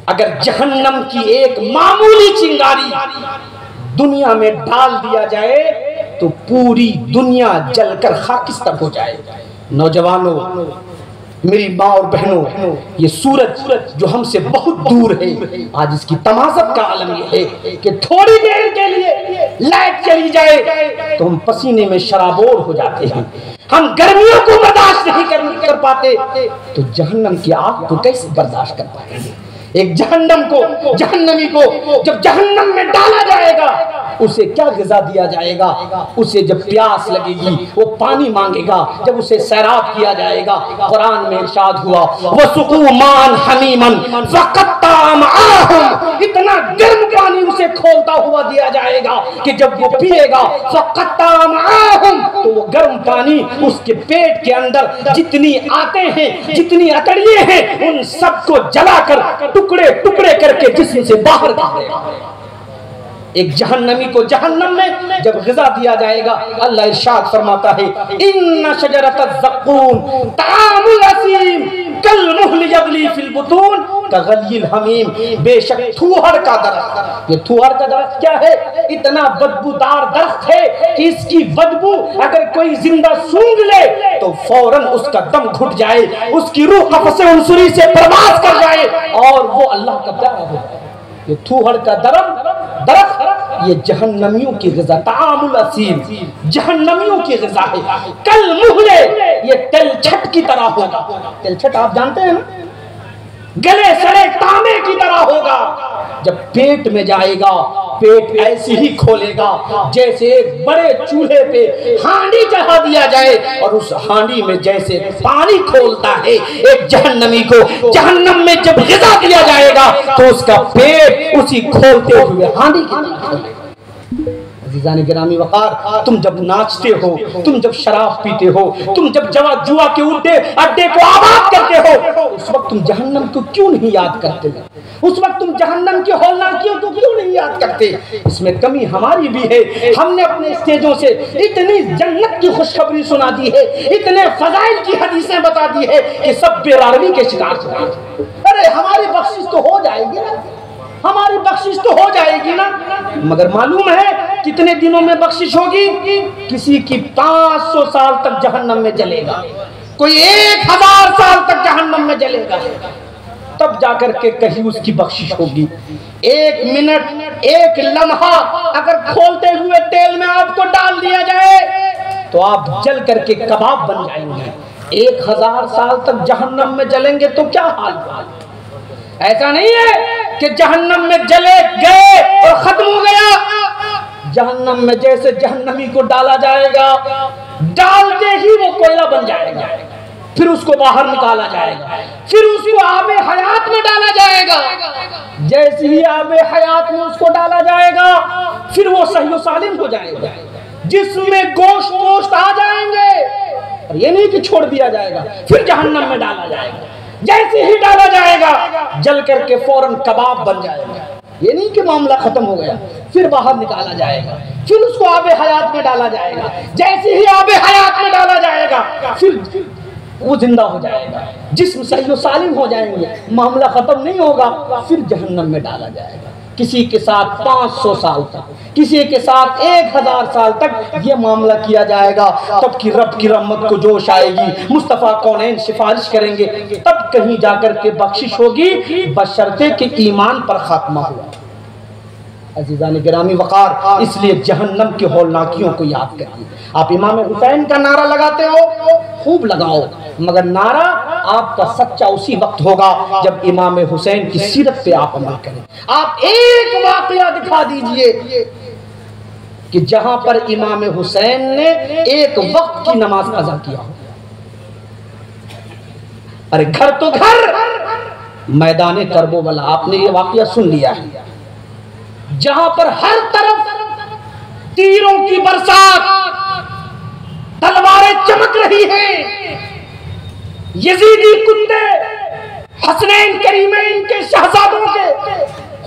अगर जहन्नम की एक मामूली चिंगारी दुनिया में डाल दिया जाए तो पूरी दुनिया जलकर खाकिस्तान हो जाए। नौजवानों, मेरी माँ और बहनों, ये सूरज जो हमसे बहुत दूर है, आज इसकी तमाज़त का आलम ये है कि थोड़ी देर के लिए लाइट चली जाए तो हम पसीने में शराबोर हो जाते हैं, हम गर्मियों को बर्दाश्त नहीं कर पाते, तो जहन्नम की आग को कैसे बर्दाश्त कर पाएंगे। एक जहन्नमी को जब जहन्नम में डाला जाएगा उसे क्या ग़िज़ा दिया जाएगा। उसे जब प्यास लगेगी वो पानी मांगेगा। जब उसे सैराब किया जाएगा, कुरान में इरशाद हुआ वसुक़ू मान हमीमन फ़क़त्ता अमआहुम, इतना गर्म पानी उसे खोलता हुआ दिया जाएगा कि जब वो पिएगा फ़क़त्ता अमआहुम, तो वो गर्म पानी उसके पेट के अंदर जितनी आते हैं, जितनी अतड़िए हैं, उन सबको जलाकर टुकड़े टुकड़े करके जिस्म से बाहर कर देगा। एक जहन्नमी को जहन्नम में जब ग़िज़ा दिया जाएगा, अल्लाह इरशाद फरमाता है इन्ना शजरतज़ ज़क़ूम तामुल असीम कल मुहल यग़ली फिल बुतून कग़लिल हमीम, बेशक थूहड़ का दरख्त, ये थूहड़ का दरख्त क्या है, इतना बदबूदार दरख्त है कि इसकी बदबू अगर कोई जिंदा सूंघ ले तो फौरन उसका दम घुट जाए, उसकी रूह कफ़स-ए उनसुरी से परवाज़ कर जाए और वो अल्लाह का प्यारा हो। ये थूहड़ का दरख्त ये जहन्नमियों की ग़िज़ा, तामुल असीम जहन्नमियों की ग़िज़ा है। कल मुहले, ये तिलछट की तरह होगा। तिलछट आप जानते हैं ना, गले सड़े तांबे की तरह होगा। जब पेट में जाएगा, पेट ऐसे ही खोलेगा जैसे एक बड़े चूल्हे पे हांडी चढ़ा दिया जाए और उस हांडी में जैसे पानी खोलता है, एक जहन्नमी को जहन्नम में जब ग़िज़ा दिया जाएगा तो उसका पेट उसी खोलते हुए हांडी की तरह खोलेगा। अज़ीज़ान गिरामी वक़ार, तुम जब नाचते हो, तुम जब शराब पीते हो, तुम जब जुआ के अड्डे को आबाद करते हो, उस वक्त तुम जहन्नम को क्यों नहीं याद करते? उस वक्त तुम जहन्नम की हौलनाकियों को क्यों नहीं याद करते? इसमें कमी हमारी भी है। हमने अपने स्टेजों से इतनी जन्नत की खुशखबरी सुना दी है, इतने फज़ाइल की हदीसें बता दी है कि सब बेरारवी के शिकार हो गए। अरे हमारी बख्शिश तो हो जाएगी ना, हमारी बख्शिश तो हो जाएगी ना, मगर मालूम है कितने दिनों में बख्शिश होगी? किसी की 500 साल तक जहन्नम में जलेगा, कोई 1000 साल तक जहन्नम में जलेगा, तब जाकर के कहीं उसकी बख्शिश होगी। 1 मिनट, 1 लम्हा अगर खोलते हुए तेल में आपको डाल दिया जाए तो आप जल करके कबाब बन जाएंगे। 1000 साल तक जहन्नम में जलेंगे तो क्या हाल होगा? ऐसा नहीं है कि जहन्नम में जले गए और खत्म हो गया। जहन्नम में जैसे जहन्नमी को डाला जाएगा, डालते ही वो कोयला बन जाएगा, फिर उसको बाहर निकाला जाएगा, फिर उसको आबे हयात में डाला जाएगा। जैसे ही आबे हयात में उसको डाला जाएगा, फिर वो सही सालिम हो जाएगा, जिसमें गोश्त आ जाएंगे। और ये नहीं कि छोड़ दिया जाएगा, फिर जहन्नम में डाला जाएगा। जैसे ही डाला जाएगा जल करके फौरन कबाब बन जाएगा। ये नहीं कि मामला खत्म हो गया, फिर बाहर निकाला जाएगा, फिर उसको आबे हयात में डाला जाएगा। जैसे ही आबे हयात में डाला जाएगा, फिर वो जिंदा हो जाएगा, जिस्म सही सालिम हो जाएंगे, मामला खत्म नहीं होगा, फिर जहन्नम में डाला जाएगा। किसी के साथ 500 साल तक, किसी के साथ 1000 साल तक ये मामला किया जाएगा। तब की रब की रहमत को जोश आएगी, मुस्तफ़ा कौनैन सिफारिश करेंगे, तब कहीं जाकर के बख्शिश होगी, बशर्ते के ईमान पर खात्मा हुआ। अज़ीज़ान गिरामी वक़ार, इसलिए जहन्नम की हौलनाकियों को याद करिए। आप इमाम हुसैन का नारा लगाते हो, खूब लगाओ, मगर नारा आपका सच्चा उसी वक्त होगा जब इमाम हुसैन की सीरत पे आप अमल करें। आप एक वाक़या दिखा दीजिए कि जहां पर इमाम हुसैन ने एक वक्त की नमाज कज़ा किया हो। अरे घर तो घर, मैदान करबला, आपने ये वाक़या सुन लिया है, जहां पर हर तरफ तीरों की बरसात, तलवारें चमक रही हैं, यजीदी कुत्ते हसनैन करीमैन के शहजादों के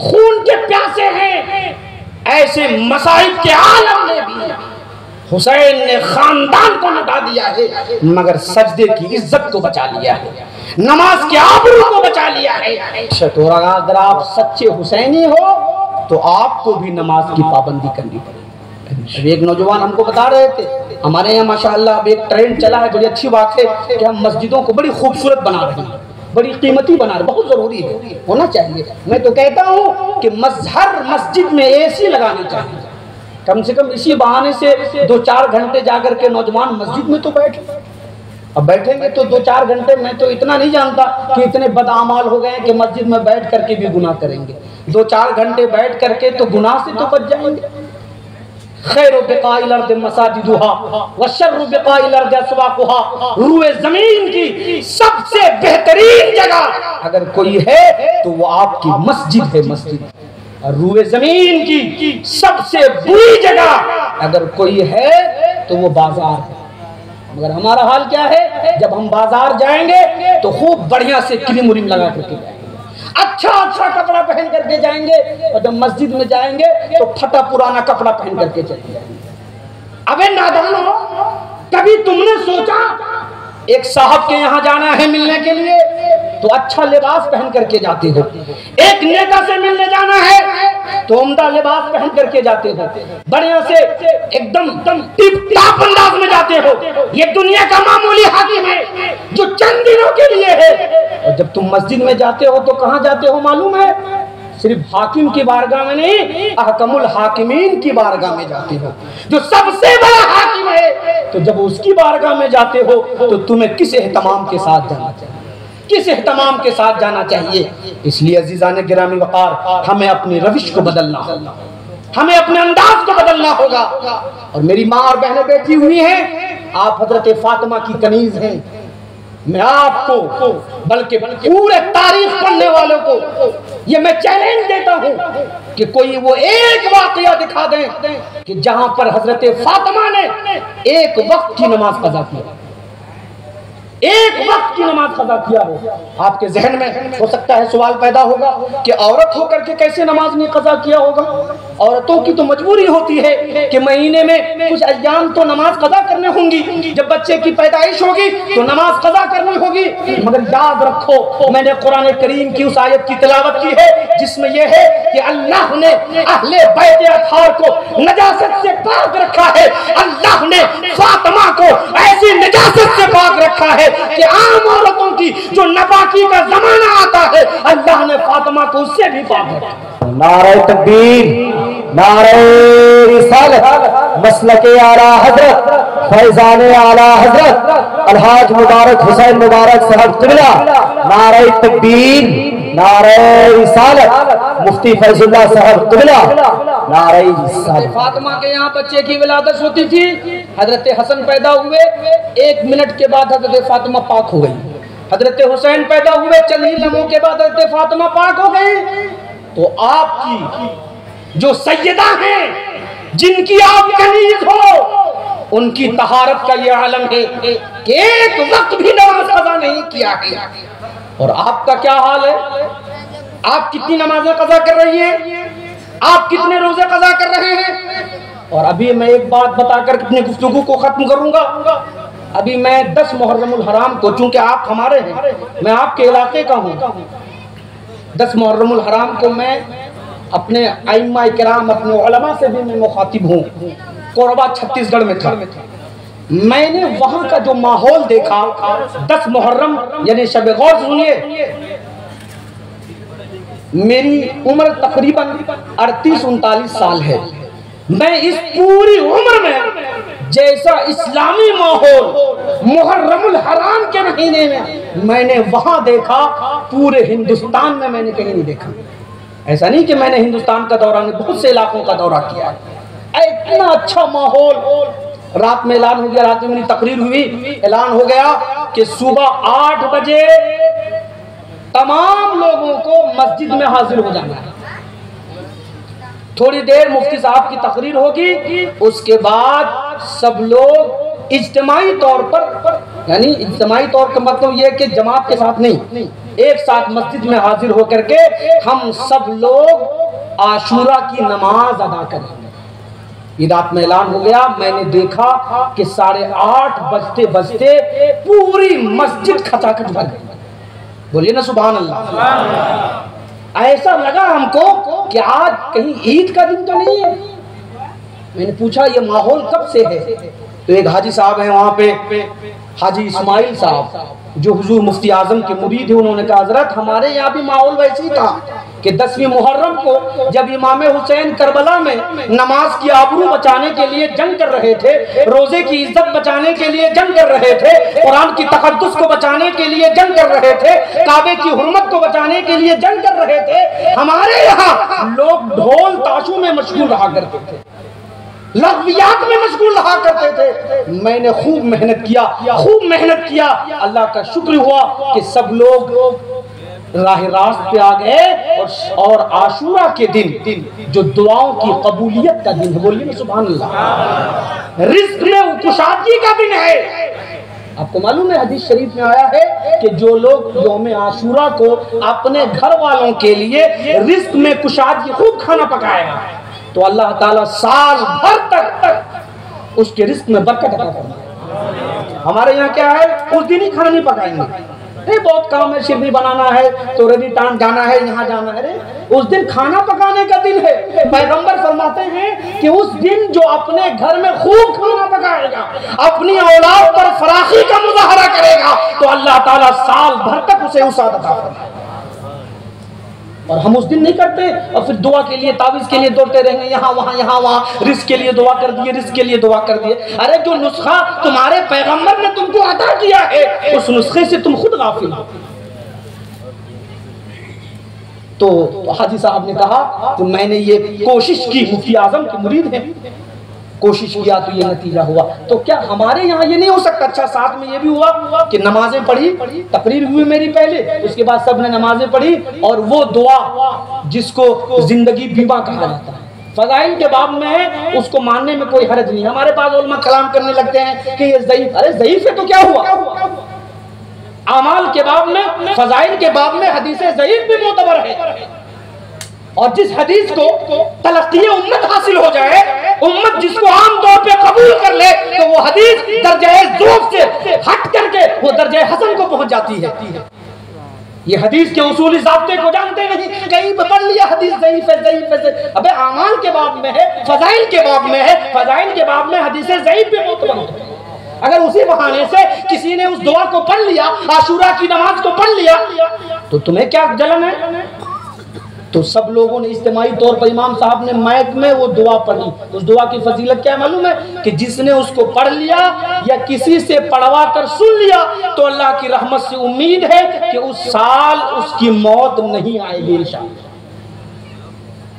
खून के प्यासे हैं। ऐसे मसाइब के आलम में भी हुसैन ने खानदान को लुटा दिया है, मगर सजदे की इज्जत को बचा लिया है, नमाज के आबरू को बचा लिया है। तो अगर आप सच्चे हुसैनी हो तो आपको भी नमाज की पाबंदी करनी पड़ेगी। एक नौजवान हमको बता रहे थे, हमारे यहाँ माशाअल्लाह अब एक ट्रेंड चला है, बड़ी अच्छी बात है कि हम मस्जिदों को बड़ी खूबसूरत बना रहे हैं, बड़ी कीमती बना रहे, बहुत जरूरी है, होना चाहिए। मैं तो कहता हूँ कि हर मस्जिद में एसी लगानी चाहिए, कम से कम इसी बहाने से 2-4 घंटे जाकर के नौजवान मस्जिद में तो बैठे। अब बैठेंगे तो 2-4 घंटे, मैं तो इतना नहीं जानता कि इतने बदआमाल हो गए कि मस्जिद में बैठ करके भी गुनाह करेंगे। 2-4 घंटे बैठ करके तो गुनाह से तो बच जाएंगे। खैर बिकाइल अर्द मसाजिदुहा व शर्रु बिकाइल अर्द अस्वाकुहा, रूए जमीन की सबसे बेहतरीन जगह अगर कोई है तो वो आपकी मस्जिद है, मस्जिद। और रूए जमीन की सबसे बुरी जगह अगर कोई है तो वो बाजार है। मगर हमारा हाल क्या है, जब हम बाजार जाएंगे तो खूब बढ़िया से क्रीम उरीम लगा करके जाएंगे, अच्छा कपड़ा पहन करके जाएंगे, और जब मस्जिद में जाएंगे तो फटा पुराना कपड़ा पहन करके चले जाएंगे। अबे नादानो, कभी तुमने सोचा एक साहब के यहाँ जाना है मिलने के लिए तो अच्छा लिबास पहन करके जाते हो, एक नेता से मिलने जाना है तो उम्दा लिबास पहन करके जाते हो, बढ़िया से एकदम टिप टॉप अंदाज में जाते हो। ये दुनिया का मामूली हाकिम है जो चंद दिनों के लिए है, और जब तुम मस्जिद में जाते हो तो कहाँ जाते हो मालूम है? सिर्फ हाकिम की बारगाह में नहीं, अहकमुल हाकिमीन की बारगाह में जाते हो, जो सबसे बड़ा हाकिम है। तो जब उसकी बारगाह में जाते हो तो तुम्हें किस एहतमाम के साथ जाना चाहिए, किस एहतमाम के साथ जाना चाहिए? इसलिए अजीज़ान गिरामी वक़ार, हमें अपनी रविश को बदलना होगा, हमें अपने अंदाज को बदलना होगा। और मेरी माँ और बहनें बैठी हुई हैं, आप हजरत फातिमा की कनीज हैं। मैं आपको बल्कि पूरे तारीख पढ़ने वालों को ये मैं चैलेंज देता हूँ कि कोई वो एक वाकया दिखा दें कि जहां पर हजरत फातिमा ने एक वक्त की नमाज कज़ा किया, एक वक्त की नमाज कज़ा किया हो। आपके जहन में हो सकता है सवाल पैदा होगा कि औरत होकर के कैसे नमाज ने कज़ा किया होगा? औरतों की तो मजबूरी होती है कि महीने में कुछ अय्याम तो नमाज कज़ा करने होंगी, जब बच्चे की पैदाइश होगी तो नमाज कज़ा करनी होगी। मगर याद रखो, मैंने कुरान करीम की उस आयत की तिलावत की है जिसमें यह है कि अल्लाह ने अहले बैत अतहार को नजासत से पाक रखा है। अल्लाह ने फातिमा को ऐसी नजासत से पाक रखा है कि आम औरतों की जो नपाकी का जमाना आता है, अल्लाह ने फातिमा को उससे भी पाक रखा। नारे तकबीर, नारे रिसालत, मसलके आला हजरत, फैजाने आला हजरत अलहाज मुबारक हुसैन मुबारक साहब क़िबला, नारे तकबीर, नारे रिसालत, मुफ्ती फैजुल्लाह साहब क़िबला, नारे रिसालत। फातिमा के यहाँ बच्चे की विलादत होती थी, हजरत हसन पैदा हुए, 1 मिनट के बाद हजरत फातिमा पाक हो गई। हजरत हुसैन पैदा हुए, चंद ही लम्हों के बाद हजरत फातिमा पाक हो गई। तो आपकी जो सैयदा हैं, जिनकी आप कनीज हो, उनकी तहारत का ये आलम है कि एक वक्त भी नमाज कज़ा नहीं किया है। और आपका क्या हाल है? आप कितनी नमाजें कज़ा कर रही हैं? आप कितने रोजे कज़ा कर रहे हैं? और अभी मैं एक बात बताकर अपनी गुफ्तगू को खत्म करूंगा। अभी मैं 10 मुहर्रमुल हराम को, चूंकि आप हमारे हैं, मैं आपके इलाके का हूँ, 10 मुहर्रमुल हराम को मैं अपने आइम्मा किराम, अपने उलमा से भी मैं मुखातिब हूँ। कोरबा छत्तीसगढ़ में था। मैंने वहाँ का जो माहौल देखा, 10 मुहर्रम यानी शब गौर, सुनिए, मेरी उम्र तकरीबन 38-39 साल है। मैं इस पूरी उम्र में जैसा इस्लामी माहौल मुहर्रमुल हराम के महीने में मैंने वहां देखा, पूरे हिंदुस्तान में मैंने कहीं नहीं देखा। ऐसा नहीं कि मैंने हिंदुस्तान का दौरा नहीं, बहुत से इलाकों का दौरा किया। इतना अच्छा माहौल। रात में ऐलान हो गया, रात में मेरी तकरीर हुई, ऐलान हो गया कि सुबह 8 बजे तमाम लोगों को मस्जिद में हाजिर हो जाना है। थोड़ी देर मुफ्ती साहब की तकरीर होगी, उसके बाद सब लोग इज्तिमाई तौर पर, यानी इज्तिमाई तौर का मतलब यह कि जमात के साथ नहीं, एक साथ मस्जिद में हाजिर होकर के हम सब लोग आशूरा की नमाज अदा करेंगे। ये रात में ऐलान हो गया। मैंने देखा कि 8:30 बजते बजते पूरी मस्जिद खचाखच भर गई। बोलिए ना सुभान अल्लाह। ऐसा लगा हमको कि आज कहीं ईद का दिन तो नहीं है। मैंने पूछा ये माहौल कब से है? तो एक हाजी साहब हैं वहाँ पे, हाजी इस्माइल साहब, जो हुजूर मुफ्ती आजम के मुरीद है। उन्होंने कहा हजरत हमारे यहाँ भी माहौल वैसे ही था कि 10वीं मुहर्रम को जब इमाम हुसैन करबला में नमाज की आबरू बचाने के लिए जंग कर रहे थे, रोजे की इज्जत बचाने के लिए जंग कर रहे थे, कुरान की तकद्दुस को बचाने के लिए जंग कर रहे थे, काबे की हुर्मत को बचाने के लिए जंग कर रहे थे, हमारे यहाँ लोग ढोल ताशों में मशगूल रहा करते थे, लग़वियात में मशगूल रहा करते थे। मैंने खूब मेहनत किया। अल्लाह का शुक्र हुआ कि सब लोग राह रास्त पे आ गए। और आशूरा के दिन जो दुआओं की कबूलियत का दिन है, बोलिए ना सुभान अल्लाह, रिज़्क में कुशादगी का दिन है। आपको मालूम है हदीस शरीफ में आया है कि जो लोग यौम आशूरा को अपने घर वालों के लिए रिज़्क में कुशादगी खूब खाना पकाएगा तो अल्लाह ताला साल भर तक उसके रिस्क में बरकत अता फरमाएगा। हमारे यहाँ क्या है, उस दिन ही खाना नहीं पकाएंगे। अरे बहुत काम है, शिरनी बनाना है तो रेगिस्तान जाना है, यहाँ जाना है। अरे उस दिन खाना पकाने का दिन है। पैगंबर फरमाते हैं कि उस दिन जो अपने घर में खूब खाना पकाएगा, अपनी औलाद पर फराखी का मुजाहरा करेगा तो अल्लाह ताला साल भर तक उसे उसाद अता फरमाएगा। और हम उस दिन नहीं करते और फिर दुआ के लिए, तावीज़ के लिए दौड़ते रहेंगे, यहाँ वहाँ रिस्क के लिए दुआ कर दिए, रिस्क के लिए दुआ कर दिए। अरे जो नुस्खा तुम्हारे पैगंबर ने तुमको अता किया है, उस नुस्खे से तुम खुद गाफिल हो। तो हाजी साहब ने कहा तो मैंने ये कोशिश की, मुफ्ती आजम के मुरीद हैं, कोशिश किया तो ये नतीजा हुआ। तो क्या हमारे यहाँ ये नहीं हो सकता? अच्छा, साथ में ये भी हुआ कि नमाजें पढ़ी, तकरीर हुई मेरी पहले, उसके बाद सब ने नमाजें पढ़ी और वो दुआ जिसको जिंदगी बीमा कहा जाता है, फज़ाइल के बाब में है, उसको मानने में कोई हर्ज नहीं। हमारे पास उलमा कलाम करने लगते हैं कि ये ज़ईफ़। अरे ज़ईफ़ है तो क्या हुआ? अमाल के बाब में, फज़ाइल के बाब में हदीस ज़ईफ़ भी मोतबर है। और जिस हदीस को तलक़्क़ी उम्मत हासिल हो जाए, उम्मत जिसको आम तौर पे कबूल कर ले, तो वो हदीस दर्जे ज़ऊफ़ से हट करके वो दर्जे हसन को पहुंच जाती है। ये हदीस के उसूली ज़ाब्ते को जानते नहीं, कहीं पढ़ लिया हदीस ज़ईफ़ है। अबे आमाल के बाब में है, फज़ाइल के बाब में है, फज़ाइल के बाब में हदीस ज़ईफ़ भी मोतबर है। अगर उसी बहाने से किसी ने उस दुआ को पढ़ लिया, आशूरा की नमाज को पढ़ लिया, तो तुम्हें क्या जलन है? तो सब लोगों ने इज्तिमाई तौर पर, इमाम साहब ने माइक में वो दुआ पढ़ी। उस दुआ की फजीलत क्या मालूम है? कि जिसने उसको पढ़ लिया या किसी से पढ़वा कर सुन लिया तो अल्लाह की रहमत से उम्मीद है कि उस साल उसकी मौत नहीं आएगी इंशाअल्लाह।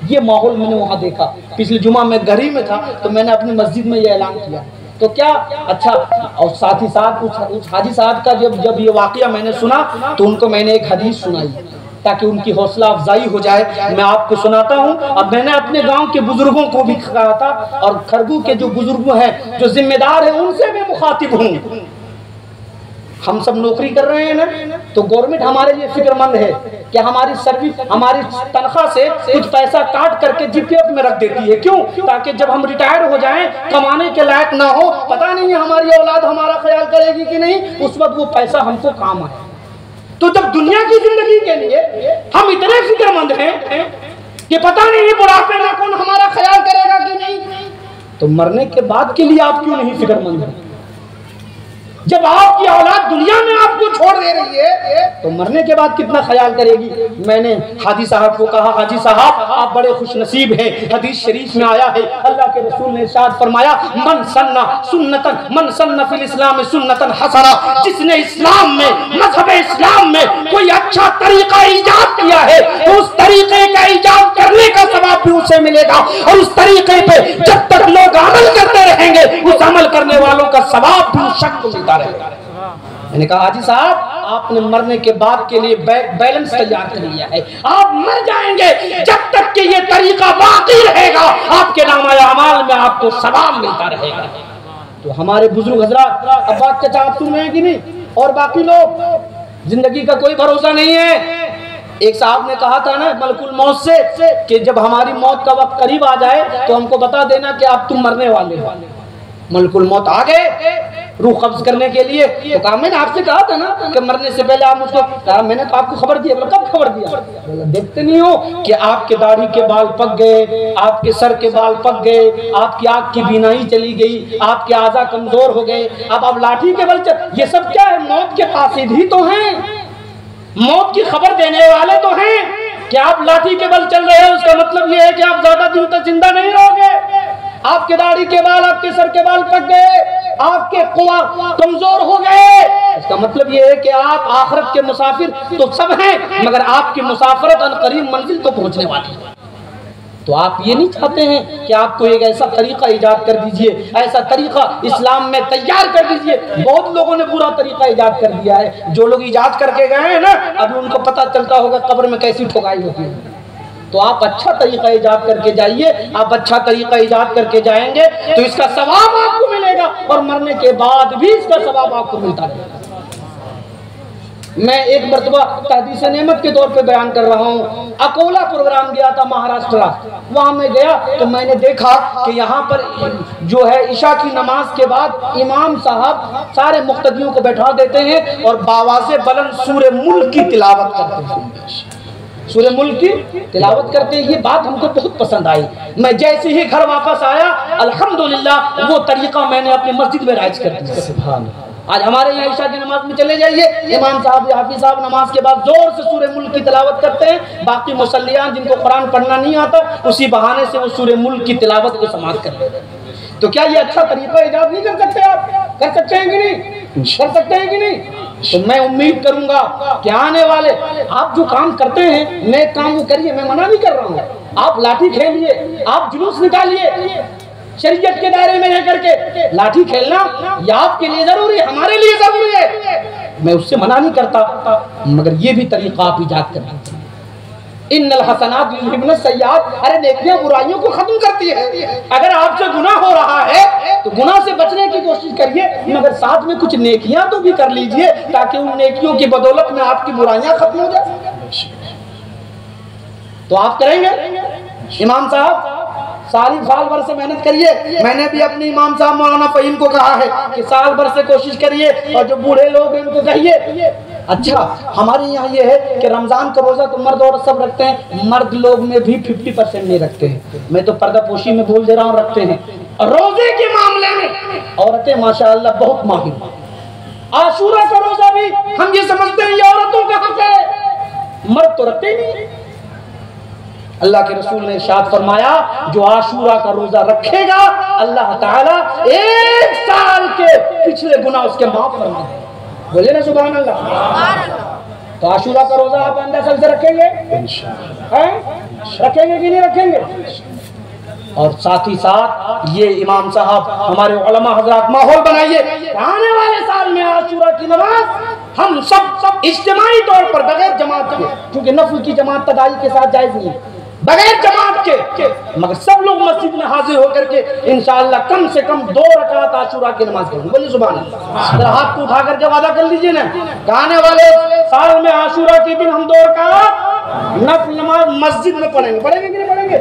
ये माहौल मैंने वहां देखा। पिछले जुमा मैं घर ही में था तो मैंने अपनी मस्जिद में ये ऐलान किया। तो क्या अच्छा, और साथ ही साथ उस हाजी साहब का जब ये वाकया मैंने सुना तो उनको मैंने एक हदीस सुनाई ताकि उनकी हौसला अफजाई हो जाए। मैं आपको सुनाता हूँ। अब मैंने अपने गांव के बुजुर्गों को भी कहा था और खरगू के जो बुजुर्ग हैं, जो जिम्मेदार हैं, उनसे भी मुखातिब हूँ। हम सब नौकरी कर रहे हैं ना, तो गवर्नमेंट हमारे लिए फिक्रमंद है कि हमारी सर्विस, हमारी तनख्वाह से कुछ पैसा काट करके जीपीएफ में रख देती है। क्यों? ताकि जब हम रिटायर हो जाएं, कमाने के लायक ना हो, पता नहीं है हमारी औलाद हमारा ख्याल ख्याल करेगी कि नहीं, उस वक्त वो पैसा हमको काम आए। तो जब दुनिया की जिंदगी के लिए हम इतने फिक्रमंद हैं कि पता नहीं बुढ़ापे में कौन हमारा ख्याल करेगा कि नहीं, तो मरने के बाद के लिए आप क्यों नहीं फिक्रमंद हैं? जब आपकी औलाद दुनिया में आपको छोड़ दे रही है तो मरने के बाद कितना ख्याल करेगी। मैंने हाजी साहब को कहा, हाजी साहब आप बड़े खुशनसीब हैं, हदीस शरीफ में आया है, अल्लाह के रसूल ने इरशाद फरमाया, मन सन्ना फिल इस्लाम सुन्नतन हसना, जिसने इस्लाम में, मज़हब इस्लाम में कोई अच्छा तरीका ईजाद किया है तो उस तरीके का ईजाद करने का सवाब भी उसे मिलेगा, और उस तरीके पे जब तक लोग अमल करते रहेंगे उस अमल करने वालों का सवाब भी उस शख्स को मिलता रहेगा। मैंने कहा हाजी साहब आपने मरने के बाद के लिए बैलेंस तैयार कर लिया है, आप मर जाएंगे जब तक कि ये तरीका बाकी रहेगा आपके नामाए अमाल में आपको सवाब मिलता रहेगा। तो हमारे बुजुर्ग हजरात, अब बात चाचा आप सुन रहे हैं कि नहीं, और बाकी लोग, जिंदगी का कोई भरोसा नहीं है। एक साहब ने कहा था ना मलकुल मौत से कि जब हमारी मौत का वक्त करीब आ जाए तो हमको बता देना कि आप तुम मरने वाले हो। मलकुल मौत आ गए रूह कब्ज करने के लिए, तो कहा मैंने आपसे कहा था ना कि मरने से पहले आप मुझको, कहा मैंने तो आपको खबर दिया। बोला कब खबर दिया? बोला देखते नहीं हो कि आपके दाढ़ी के बाल पक गए, आपके सर के बाल पक गए, आपकी आंख की बीनाई चली गई, आपके आजा कमजोर हो गए, अब आप लाठी के बल चल, ये सब क्या है? मौत के कासिद ही तो हैं, मौत की खबर देने वाले तो हैं। कि आप लाठी के बल चल रहे हैं उसका मतलब ये है कि आप ज्यादा दिन तक जिंदा नहीं रहोगे। आपके दाढ़ी के बाल, आपके सर के बाल पक गए, आपके कुआं कमजोर हो गए, इसका मतलब ये है कि आप आखिरत के मुसाफिर तो सब हैं, मगर आपकी मुसाफरत अनकरीब मंजिल तो पहुंचने वाली है। तो आप ये नहीं चाहते हैं कि आपको एक ऐसा तरीका इजाद कर दीजिए, ऐसा तरीका इस्लाम में तैयार कर दीजिए। बहुत लोगों ने बुरा तरीका इजाद कर दिया है, जो लोग इजाद करके गए हैं ना अभी उनको पता चलता होगा कब्र में कैसी ठुकाई होती है। तो आप अच्छा तरीका इजाद करके जाइए, आप अच्छा तरीका इजाद करके जाएंगे तो इसका सवाब आपको मिलेगा, और मरने के बाद भी इसका सवाब आपको मिलता रहेगा। मैं एक मरतबा तहदीस नेमत के तौर पे बयान कर रहा हूँ, अकोला प्रोग्राम गया था महाराष्ट्र, वहाँ में गया तो मैंने देखा कि यहाँ पर जो है इशा की नमाज के बाद इमाम साहब सारे मुक्तदियों को बैठा देते हैं और बावाज़े बुलंद सूरे मुल्क की तिलावत करते हैं, सूरे मुल्क की तिलावत करते हैं। ये बात हमको बहुत पसंद आई। मैं जैसे ही घर वापस आया अल्हम्दुलिल्लाह वो तरीका मैंने अपनी मस्जिद में राइज कर दिया। सुभान अल्लाह। आज हमारे यहाँ ईशा की नमाज में चले जाइए, इमाम साहब हाफिज साहब नमाज के बाद जोर से सूरे मुल्क की तिलावत करते हैं, बाकी मुसल्लियान जिनको कुरान पढ़ना नहीं आता उसी बहाने से वो सूरे मुल्क की तिलावत को समाप्त कर देते हैं। तो क्या ये अच्छा तरीका इजाद नहीं कर सकते? आप कर सकते हैं कि नहीं? कर सकते हैं कि नहीं? तो मैं उम्मीद करूंगा कि आने वाले आप जो काम करते हैं नेक काम वो करिए, मैं मना नहीं कर रहा हूँ। आप लाठी खेलिए, आप जुलूस निकालिए, शरीयत के दायरे में रह करके लाठी खेलना ये आपके लिए जरूरी है, हमारे लिए जरूरी है, मैं उससे मना नहीं करता, मगर ये भी तरीका आप इजाद करना। इन्नल हसनात युज़हिबुन सय्यात, अरे नेकियां बुराइयों को खत्म करती है। अगर आपसे गुनाह हो रहा है तो गुनाह से बचने की कोशिश करिए, मगर साथ में कुछ नेकियां तो भी कर लीजिए ताकि उन नेकियों की बदौलत में आपकी बुराइयां खत्म हो जाए। तो आप करेंगे? इमाम साहब साल भर से मेहनत करिए। मैंने भी अपने इमाम साहब मौलाना फहीम को कहा है कि साल भर से कोशिश करिए, और जो बूढ़े लोग हैं उनको कहिए। अच्छा हमारे यहाँ ये है कि रमजान का रोजा तो मर्द औरत सब रखते हैं, मर्द लोग में भी 50% नहीं रखते हैं, मैं तो पर्दापोशी में बोल दे रहा हूँ, रखते हैं। रोजे के मामले में औरतें माशाअल्लाह बहुत माहिर। आशूरा का रोजा भी हम ये समझते हैं ये औरतों का हक है, मर्द तो रखते ही नहीं। अल्लाह के रसूल ने इरशाद फरमाया जो आशूरा का रोजा रखेगा अल्लाह ताला 1 साल के पिछले गुनाह उसके माफ फरमा देगा। बोले ना सुभान अल्लाह। तो आशूरा का रोजा आप अंदाज़ से रखेंगे? रखेंगे कि नहीं रखेंगे? और साथ ही साथ ये इमाम साहब हमारे उलमा हजरात माहौल बनाइए, आने वाले साल में आशूरा की नमाज हम सब इज्तिमाई तौर पर बगैर जमात के, क्योंकि नफल की जमात तदाई के साथ जायज नहीं, बगैर जमात के मगर सब लोग मस्जिद में हाजिर होकर के इंशाअल्लाह कम से कम 2 रकात आशूरा की नमाज पढ़ेंगे। बोलिए सुभान अल्लाह। जरा हाथ को उठा करके वादा कर लीजिए ना, आने वाले साल में आशूरा के दिन हम 2 रकात नफल नमाज मस्जिद में पढ़ेंगे। पढ़ेंगे कि नहीं पढ़ेंगे?